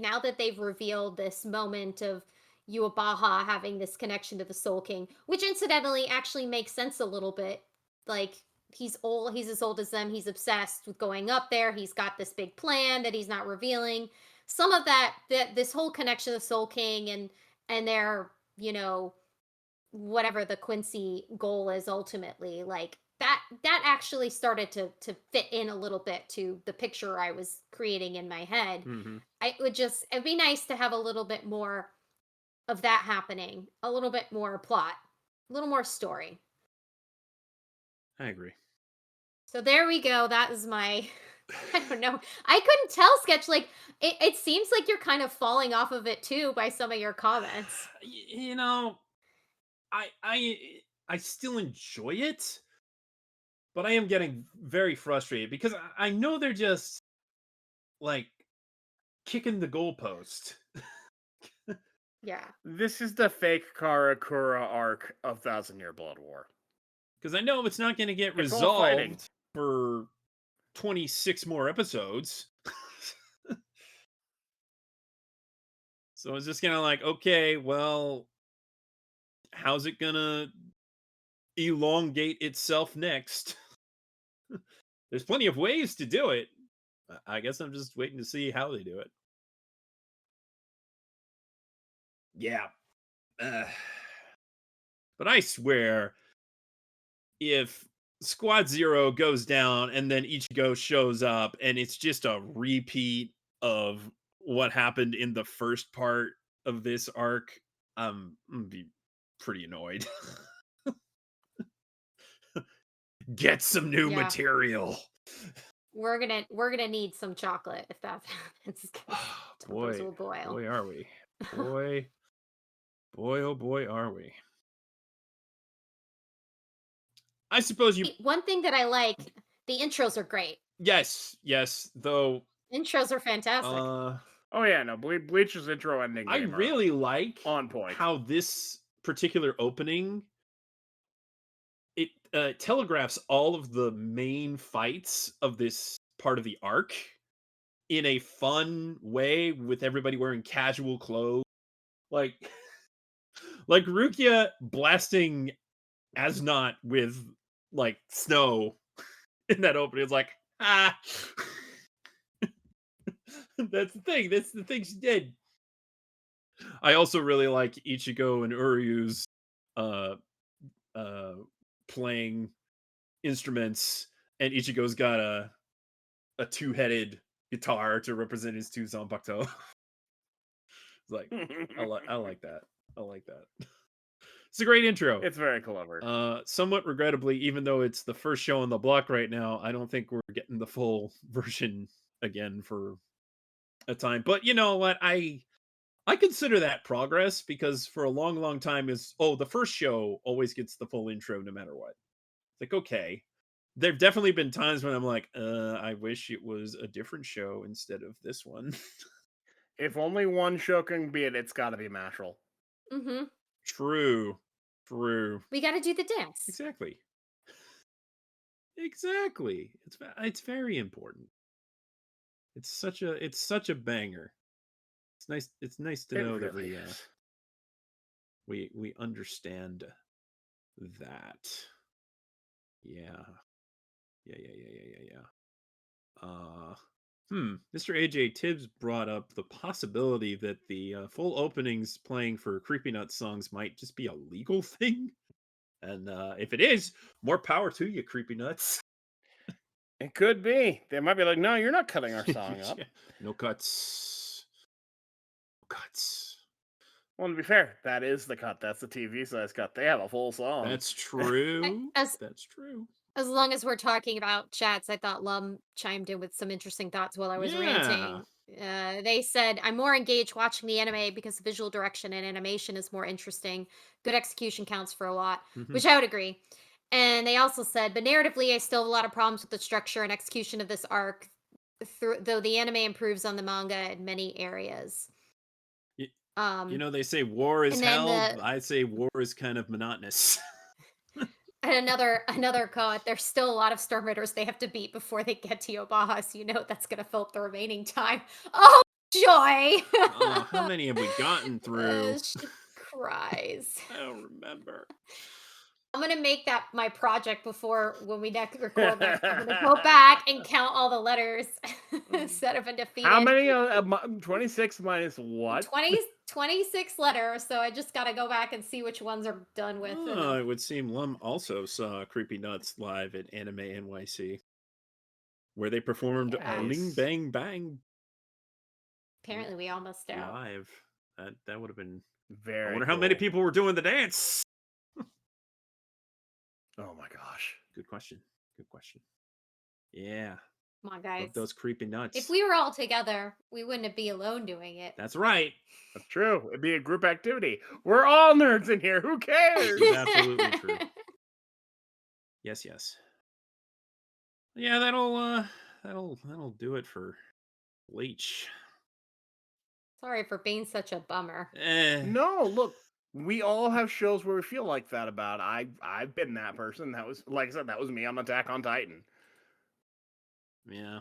now that they've revealed this moment of Yuabaha having this connection to the Soul King, which incidentally actually makes sense a little bit. Like he's old, he's as old as them, he's obsessed with going up there, he's got this big plan that he's not revealing. Some of that this whole connection to the Soul King and their, whatever the Quincy goal is ultimately, like that actually started to fit in a little bit to the picture I was creating in my head. It'd be nice to have a little bit more of that happening, a little bit more plot, a little more story. I agree. So there we go. That is my I don't know. I couldn't tell, Sketch. Like it seems like you're kind of falling off of it too by some of your comments. I still enjoy it, but I am getting very frustrated because I know they're just like kicking the goalpost. Yeah. This is the fake Karakura arc of 1,000-Year Blood War. Because I know it's not going to get It's all fighting. resolved for 26 more episodes. So it's just kind of like, okay, well, how's it going to elongate itself next? There's plenty of ways to do it. I guess I'm just waiting to see how they do it. Yeah. But I swear, if Squad Zero goes down and then Ichigo shows up and it's just a repeat of what happened in the first part of this arc, I'm gonna be pretty annoyed. Get some new material. We're gonna need some chocolate if that happens. Boy, will boil. Boy, are we. Boy, oh boy, are we. I suppose you... One thing that I like, the intros are great. Yes, though... Intros are fantastic. Oh yeah, no, Bleach's intro ending. I really like on point how this particular opening, it telegraphs all of the main fights of this part of the arc in a fun way with everybody wearing casual clothes. Like Rukia blasting Asnot with like snow in that opening. It's like, that's the thing. That's the thing she did. I also really like Ichigo and Uryu's playing instruments, and Ichigo's got a two-headed guitar to represent his two Zanpakuto. It's like, I like that. I like that. It's a great intro. It's very clever. Somewhat regrettably, even though it's the first show on the block right now, I don't think we're getting the full version again for a time. But you know what? I consider that progress, because for a long time the first show always gets the full intro no matter what. It's like, okay. There've definitely been times when I'm like, I wish it was a different show instead of this one. If only one show can be it's got to be Mashle. Mm-hmm. True. We got to do the dance. Exactly. It's very important. It's such a banger. It's nice to know that we understand that. Yeah. Mr. AJ Tibbs brought up the possibility that the full openings playing for Creepy Nuts songs might just be a legal thing. And if it is, more power to you, Creepy Nuts. It could be. They might be like, no, you're not cutting our song up. No cuts. Well, to be fair, that is the cut. That's the TV size cut. They have a full song. That's true. That's true. As long as we're talking about chats, I thought Lum chimed in with some interesting thoughts while I was ranting. They said, I'm more engaged watching the anime because the visual direction and animation is more interesting. Good execution counts for a lot, which I would agree. And they also said, but narratively, I still have a lot of problems with the structure and execution of this arc. though the anime improves on the manga in many areas. They say war is and then hell. I say war is kind of monotonous. And another quote, there's still a lot of Storm Raiders they have to beat before they get to Yobaha, so that's going to fill up the remaining time. Oh, joy! How many have we gotten through? She cries. I don't remember. I'm going to make that my project when we next record next. I'm going to go back and count all the letters instead of undefeated. How many? 26 minus what? 26 letters, so I just got to go back and see which ones are done with. It would seem Lum also saw Creepy Nuts live at Anime NYC, where they performed Bling Bang Bang. Apparently, we all missed out. Live. That would have been very. I wonder how many people were doing the dance. Oh my gosh. Good question. Yeah. Come on, guys. Love those Creepy Nuts. If we were all together, we wouldn't be alone doing it. That's right. That's true. It'd be a group activity. We're all nerds in here. Who cares? Absolutely true. Yes. Yeah, that'll do it for Bleach. Sorry for being such a bummer. No, look, we all have shows where we feel like that about. I've been that person. That was, like I said, that was me on Attack on Titan. Yeah.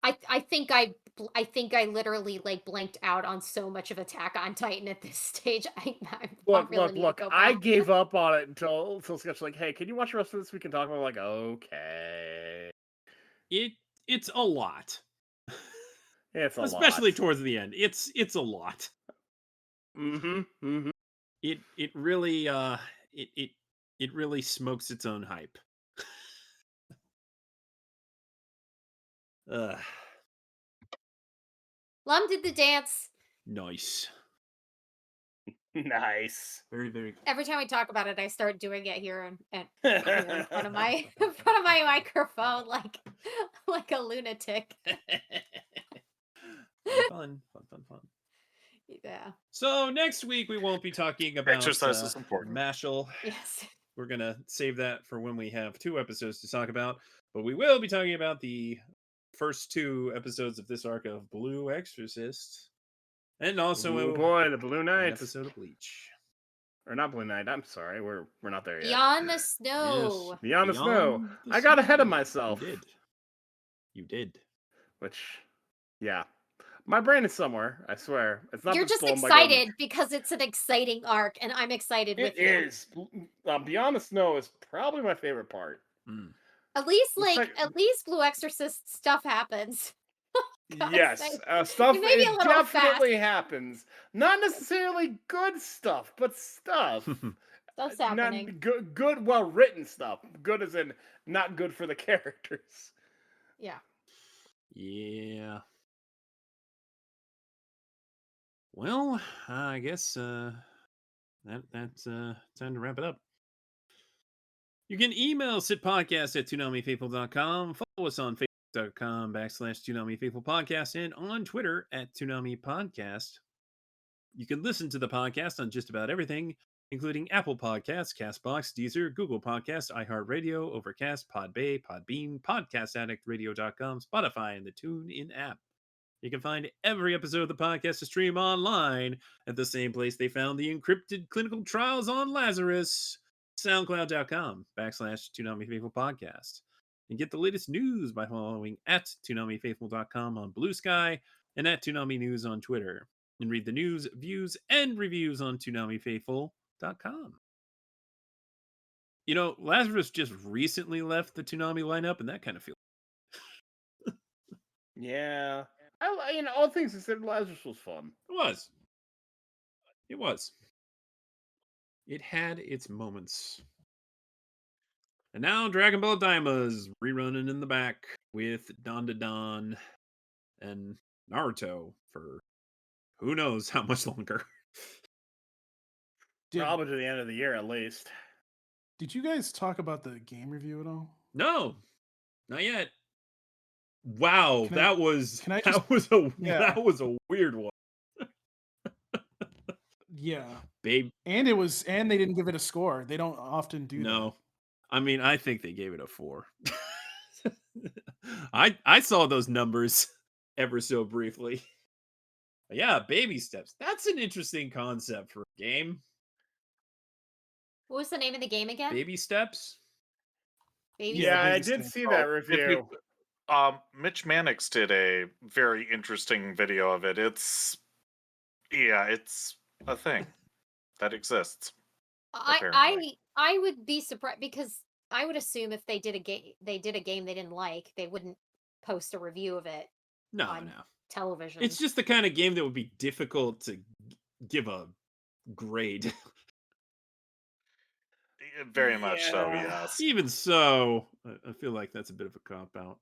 I think I literally blanked out on so much of Attack on Titan at this stage. Look. I gave up on it until Sketch like, hey, can you watch the rest of this? We can talk about. Like, okay. It's a lot. It's a lot. Especially towards the end. It's a lot. Mm-hmm. It really it really smokes its own hype. Lum did the dance. Nice. Nice. Very, very cool. Every time we talk about it, I start doing it here in front of my microphone, like a lunatic. Fun. Yeah. So next week we won't be talking about exercise is important. Mashle. Yes. We're gonna save that for when we have 2 episodes to talk about, but we will be talking about the first 2 episodes of this arc of Blue Exorcist, and also the Blue Knight episode of Bleach. Or not Blue Knight. I'm sorry, we're not there yet. Beyond the Snow. Yes. Beyond the Snow. I got ahead of myself. You did. Which, yeah. My brain is somewhere, I swear. It's not. You're just excited because it's an exciting arc, and I'm excited with you. It is. Beyond the Snow is probably my favorite part. At least, at least Blue Exorcist stuff happens. Yes, stuff definitely happens. Not necessarily good stuff, but stuff. Stuff's happening. Good, well-written stuff. Good as in not good for the characters. Yeah. Yeah. Well, I guess that's time to wrap it up. You can email sitpodcast@toonamifaithful.com. Follow us on facebook.com/ToonamiFaithfulPodcast and on Twitter @ToonamiPodcast. You can listen to the podcast on just about everything, including Apple Podcasts, CastBox, Deezer, Google Podcasts, iHeartRadio, Overcast, Podbay, Podbean, Podcast Addict, Radio.com, Spotify, and the TuneIn app. You can find every episode of the podcast to stream online at the same place they found the encrypted clinical trials on Lazarus, soundcloud.com/ToonamiFaithfulPodcast. And get the latest news by following @ToonamiFaithful.com on Blue Sky and @Toonami News on Twitter. And read the news, views, and reviews on ToonamiFaithful.com. Lazarus just recently left the Toonami lineup, and that kind of feels. Yeah. All things considered, Lazarus was fun. It was. It had its moments. And now Dragon Ball Daima's rerunning in the back with Don and Naruto for who knows how much longer. Probably to the end of the year, at least. Did you guys talk about the game review at all? No, not yet. Wow, that was a weird one. Yeah, babe, and they didn't give it a score. They don't often do that. No, I mean I think they gave it a 4. I saw those numbers ever so briefly. Yeah, baby steps. That's an interesting concept for a game. What was the name of the game again? Baby steps. Baby Yeah, I steps? did see that review. Mitch Mannix did a very interesting video of it. It's a thing that exists. Apparently. I would be surprised because I would assume if they did a game they didn't like, they wouldn't post a review of it No, on no. television. It's just the kind of game that would be difficult to give a grade. Very much so, Yeah. yes. Even so, I feel like that's a bit of a cop out.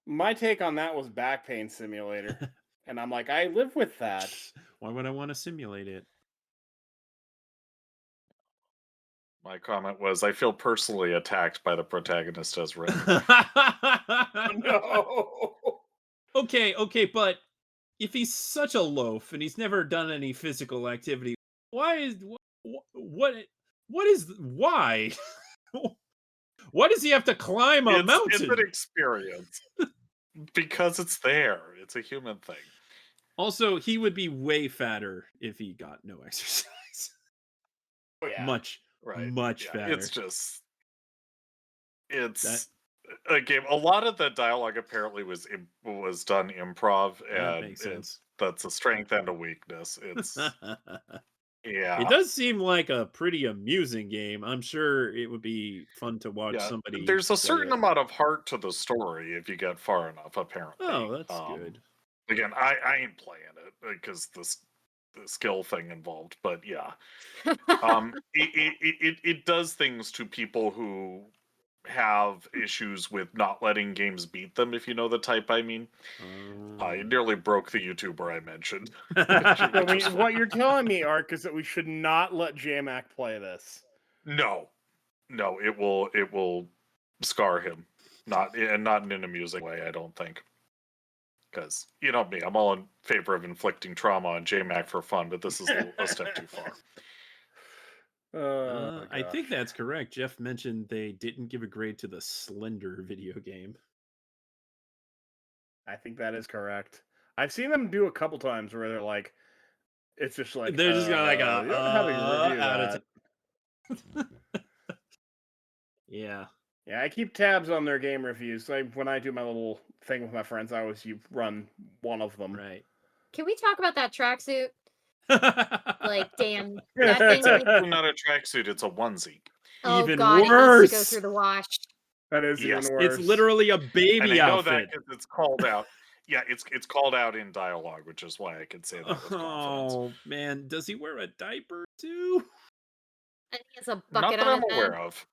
My take on that was Back Pain Simulator. And I'm like, I live with that. Why would I want to simulate it? My comment was, I feel personally attacked by the protagonist as written. No. Okay, but if he's such a loaf and he's never done any physical activity, why? Why does he have to climb a mountain? It's an experience. Because it's there. It's a human thing. Also, he would be way fatter if he got no exercise. Oh, yeah. Much fatter. It's just a game. A lot of the dialogue apparently was done improv, That and makes sense. that's a strength and a weakness. It's yeah. It does seem like a pretty amusing game. I'm sure it would be fun to watch somebody. There's a play certain it. amount of heart to the story if you get far enough. Apparently. Oh, that's good. Again, I ain't playing it because the skill thing involved, but yeah, it does things to people who have issues with not letting games beat them, if you know the type I mean. It nearly broke the YouTuber I mentioned. What you're telling me, Ark, is that we should not let JMac play this. No, it will scar him, not in an amusing way, I don't think. Because, you know me, I'm all in favor of inflicting trauma on JMac for fun, but this is a step too far. I think that's correct. Jeff mentioned they didn't give a grade to the Slender video game. I think that is correct. I've seen them do a couple times where they're like, it's just like they're just gonna you don't have a review out that. of Yeah. Yeah, I keep tabs on their game reviews. Like when I do my little thing with my friends, I always run one of them. Right. Can we talk about that tracksuit? Like, damn, that thing. It's actually not a tracksuit; it's a onesie. Oh even God, worse. It needs to go through the wash. That is Yes, even worse. It's literally a baby and I know outfit. that because it's called out. Yeah, it's called out in dialogue, which is why I can say that with confidence. Oh man, does he wear a diaper too? And he has a Not bucket that on I'm his aware head. of.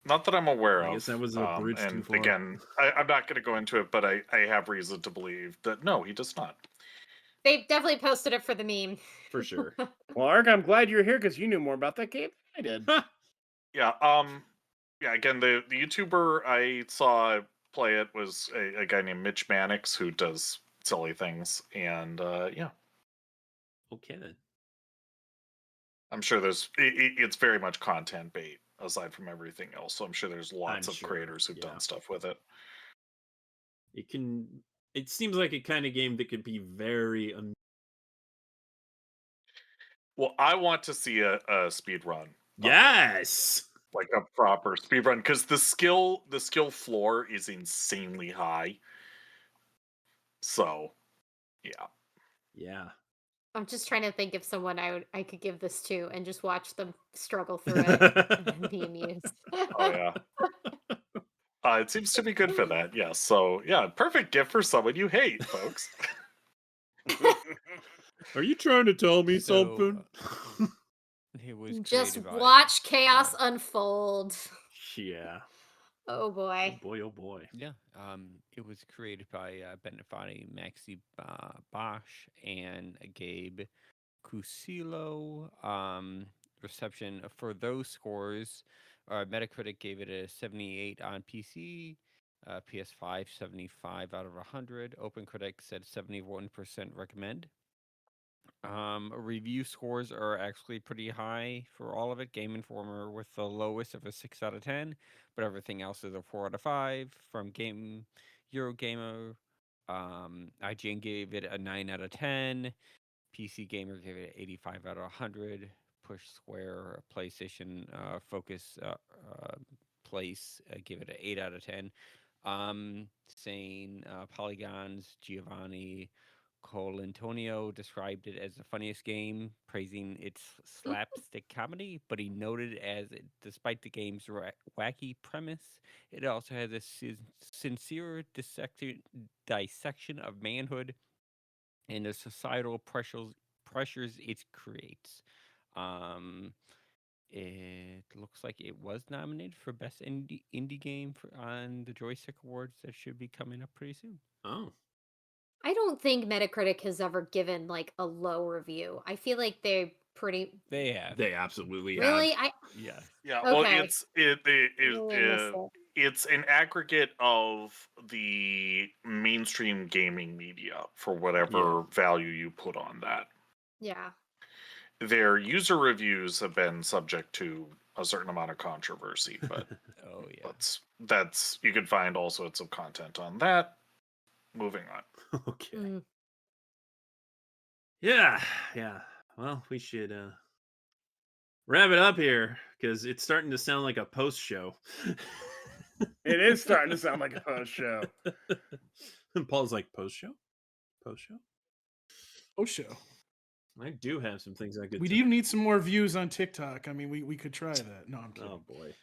Not that I'm aware I of. guess that was a bridge too and far. again, I'm not going to go into it, but I have reason to believe that no, he does not. They definitely posted it for the meme. For sure. Well, Ark, I'm glad you're here because you knew more about that game than I did. Yeah. Yeah. Again, the YouTuber I saw play it was a guy named Mitch Mannix who does silly things, and yeah. Okay then. I'm sure it's very much content bait aside from everything else. So I'm sure there's lots of creators who've done stuff with it. It seems like a kind of game that could be very. Well, I want to see a speed run. Yes. Like a proper speed run, because the skill floor is insanely high. So, yeah. Yeah. I'm just trying to think of someone I could give this to and just watch them struggle through it and be amused. Oh yeah. It seems to be good for that. Yes. So yeah, perfect gift for someone you hate, folks. Are you trying to tell me something? It was just by, watch chaos unfold. Yeah. Oh boy. Oh boy. Yeah. It was created by Benefani, Maxi Bosch, and Gabe Cusilo. Reception for those scores, Metacritic gave it a 78 on PC, PS5 75 out of 100. OpenCritic said 71% recommend. Review scores are actually pretty high for all of it. Game Informer with the lowest of a 6 out of 10, but everything else is a 4 out of 5. From Game Eurogamer. IGN gave it a 9 out of 10. PC Gamer gave it 85 out of 100. Push Square, PlayStation Focus Place gave it an 8 out of 10. Saying Polygon's Giovanni Colantonio described it as the funniest game, praising its slapstick comedy, but he noted despite the game's wacky premise, it also has a sincere dissection of manhood and the societal pressures it creates. It looks like it was nominated for Best Indie Game on the Joystick Awards that should be coming up pretty soon. Oh. I don't think Metacritic has ever given like a low review. I feel like they're pretty. They have. They absolutely Really? have. Yeah. Yeah, Okay. well, Really missed it. it's an aggregate of the mainstream gaming media for whatever value you put on that. Yeah. Their user reviews have been subject to a certain amount of controversy, but Oh yeah. that's you can find all sorts of content on that. Moving on. Okay. Mm. Yeah. Well, we should wrap it up here because it's starting to sound like a post show. It is starting to sound like a post show. And Paul's like, post show? Oh, show. I do have some things I could. We do need some more views on TikTok. I mean, we could try that. No, I'm kidding. Oh boy.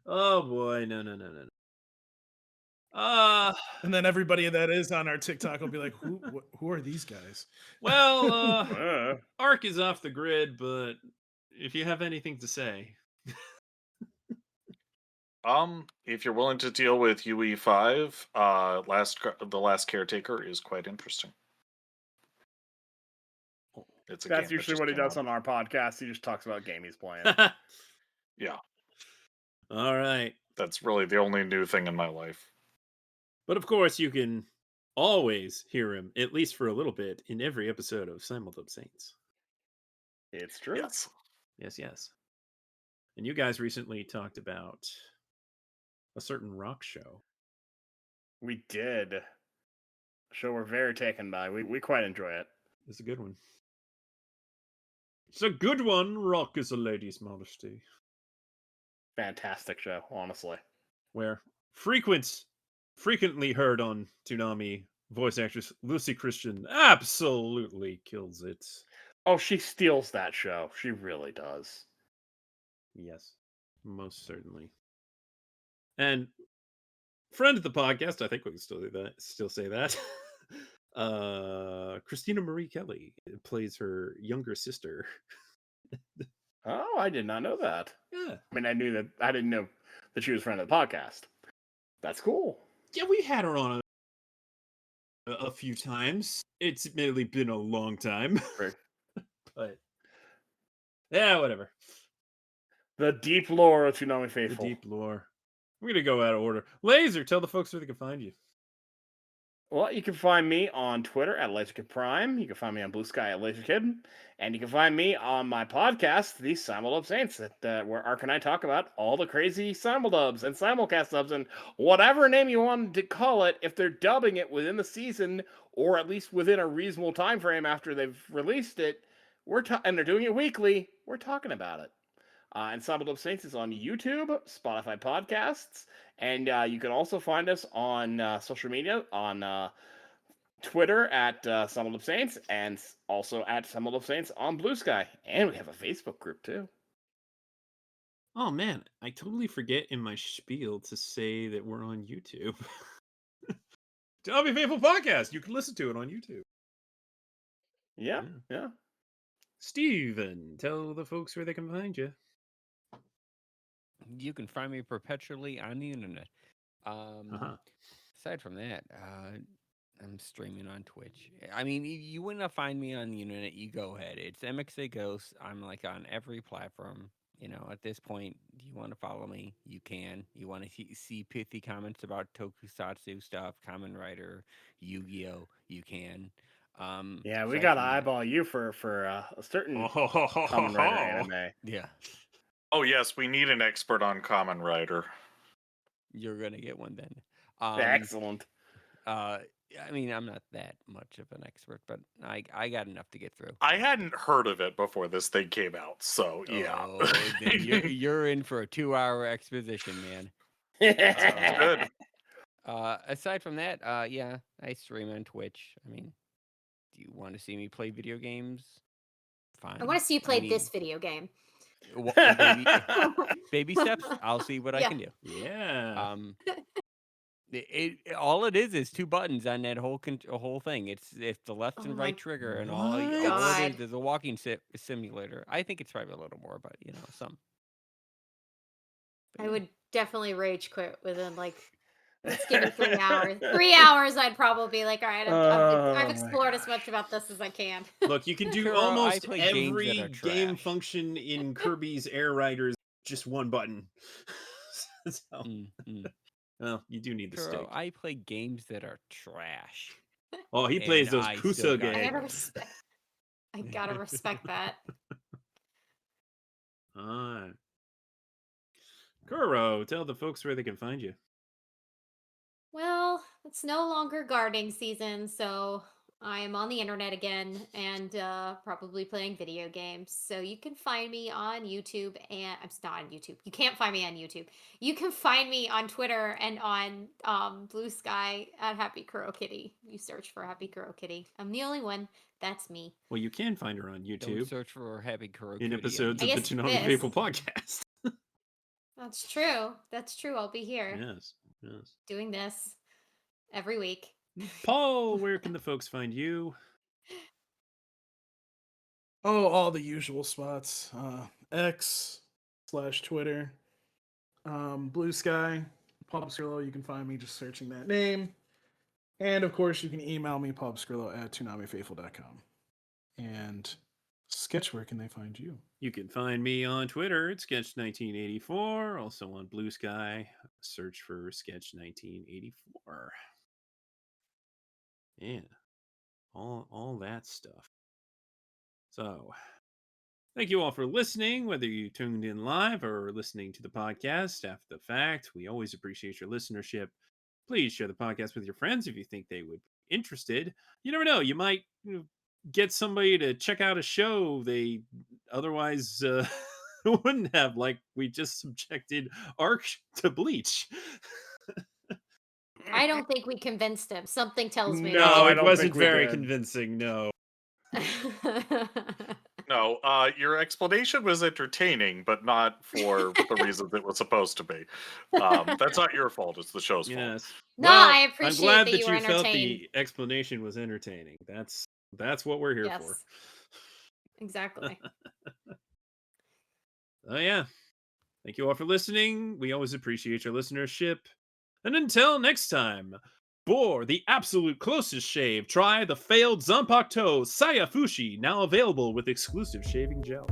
Oh boy. No. And then everybody that is on our TikTok will be like, who are these guys? Well, Ark is off the grid, but if you have anything to say. If you're willing to deal with UE5, the last caretaker is quite interesting. It's That's usually what he does on our podcast. He just talks about game he's playing. Yeah. All right. That's really the only new thing in my life. But of course, you can always hear him, at least for a little bit, in every episode of Simuldub Saints. It's true. Yes. And you guys recently talked about a certain rock show. We did. A show we're very taken by. We quite enjoy it. It's a good one. It's a good one. Rock is a lady's modesty. Fantastic show, honestly. Where frequently heard on Toonami, voice actress Lucy Christian absolutely kills it. Oh, she steals that show. She really does. Yes, most certainly. And friend of the podcast, I think we can still say that. Christina Marie Kelly plays her younger sister. Oh, I did not know that. Yeah. I mean, I didn't know that she was a friend of the podcast. That's cool. Yeah, we had her on a few times. It's admittedly been a long time. Right. But yeah, whatever. The deep lore of Toonami Faithful. The deep lore. We're going to go out of order. Laser, tell the folks where they can find you. Well, you can find me on Twitter at LaserKid Prime. You can find me on Blue Sky at LaserKid. And you can find me on my podcast, The Simuldub Saints, where Ark and I talk about all the crazy simuldubs and simulcast dubs and whatever name you want to call it. If they're dubbing it within the season or at least within a reasonable time frame after they've released it, and they're doing it weekly, we're talking about it. And Simuldub Saints is on YouTube, Spotify Podcasts, and you can also find us on social media, on Twitter at Simuldub Saints, and also at Simuldub Saints on Blue Sky. And we have a Facebook group, too. Oh, man, I totally forget in my spiel to say that we're on YouTube. Toonami Faithful Podcast. You can listen to it on YouTube. Yeah. Steven, tell the folks where they can find you. You can find me perpetually on the internet. Aside from that, I'm streaming on Twitch. I mean, you wouldn't find me on the internet. You go ahead. It's MXA Ghost. I'm like on every platform. You know, at this point, you want to follow me, you can. You want to see pithy comments about Tokusatsu stuff, Kamen Rider, Yu-Gi-Oh, you can. Yeah, we got to eyeball you for a certain Kamen Rider anime. Yeah. Oh, yes, we need an expert on Kamen Rider. You're going to get one then. Excellent. I mean, I'm not that much of an expert, but I got enough to get through. I hadn't heard of it before this thing came out, so yeah. Oh, then you're in for a 2-hour exposition, man. Sounds good. Aside from that, yeah, I stream on Twitch. I mean, do you want to see me play video games? Fine. I want to see you play this video game. Baby steps. I'll see what I can do. Yeah. All it is 2 buttons on that whole thing. It's the left and right trigger, and all it is a walking simulator. I think it's probably a little more, but some. I would definitely rage quit within let's give me 3 hours. 3 hours, I'd probably be like, all right, I've explored as much about this as I can. Look, you can do Kuro, almost I play games every that are game trash. function in Kirby's Air Riders, just one button. So, well, you do need the Kuro, stick. I play games that are trash. Oh, he plays And those I still got Kusa it. I gotta respect that. Kuro, tell the folks where they can find you. Well, it's no longer gardening season, so I am on the internet again and probably playing video games. So you can find me on YouTube, and I'm not on YouTube. You can't find me on YouTube. You can find me on Twitter and on Blue Sky at Happy Kuro Kitty. You search for Happy Kuro Kitty. I'm the only one. That's me. Well, you can find her on Don't YouTube search for Happy Kuro in Kitty episodes I of the guess Toonami this. Faithful podcast. That's true. That's true. I'll be here Yes. doing this every week. Paul, where can the folks find you? Oh, all the usual spots. X/Twitter. Blue Sky. Paul Obscurlo, you can find me just searching that name. And of course, you can email me, paulobscurlo@toonamifaithful.com. And Sketch, where can they find you? You can find me on Twitter at Sketch1984. Also on Blue Sky, search for Sketch1984. Yeah, all that stuff. So, thank you all for listening, whether you tuned in live or listening to the podcast after the fact. We always appreciate your listenership. Please share the podcast with your friends if you think they would be interested. You never know, you might get somebody to check out a show they otherwise wouldn't have, like we just subjected Arch to Bleach. I don't think we convinced him. Something tells me. No, I it don't wasn't think we very did. convincing, no. No, your explanation was entertaining, but not for the reasons it was supposed to be. That's not your fault; it's the show's fault. Yes. No, Well, I appreciate I'm glad that you were felt entertained. the explanation was entertaining. That's what we're here for. Yes. Exactly. Oh yeah. Thank you all for listening. We always appreciate your listenership. And until next time, for the absolute closest shave, try the failed Zanpakuto Sayafushi, now available with exclusive shaving gel.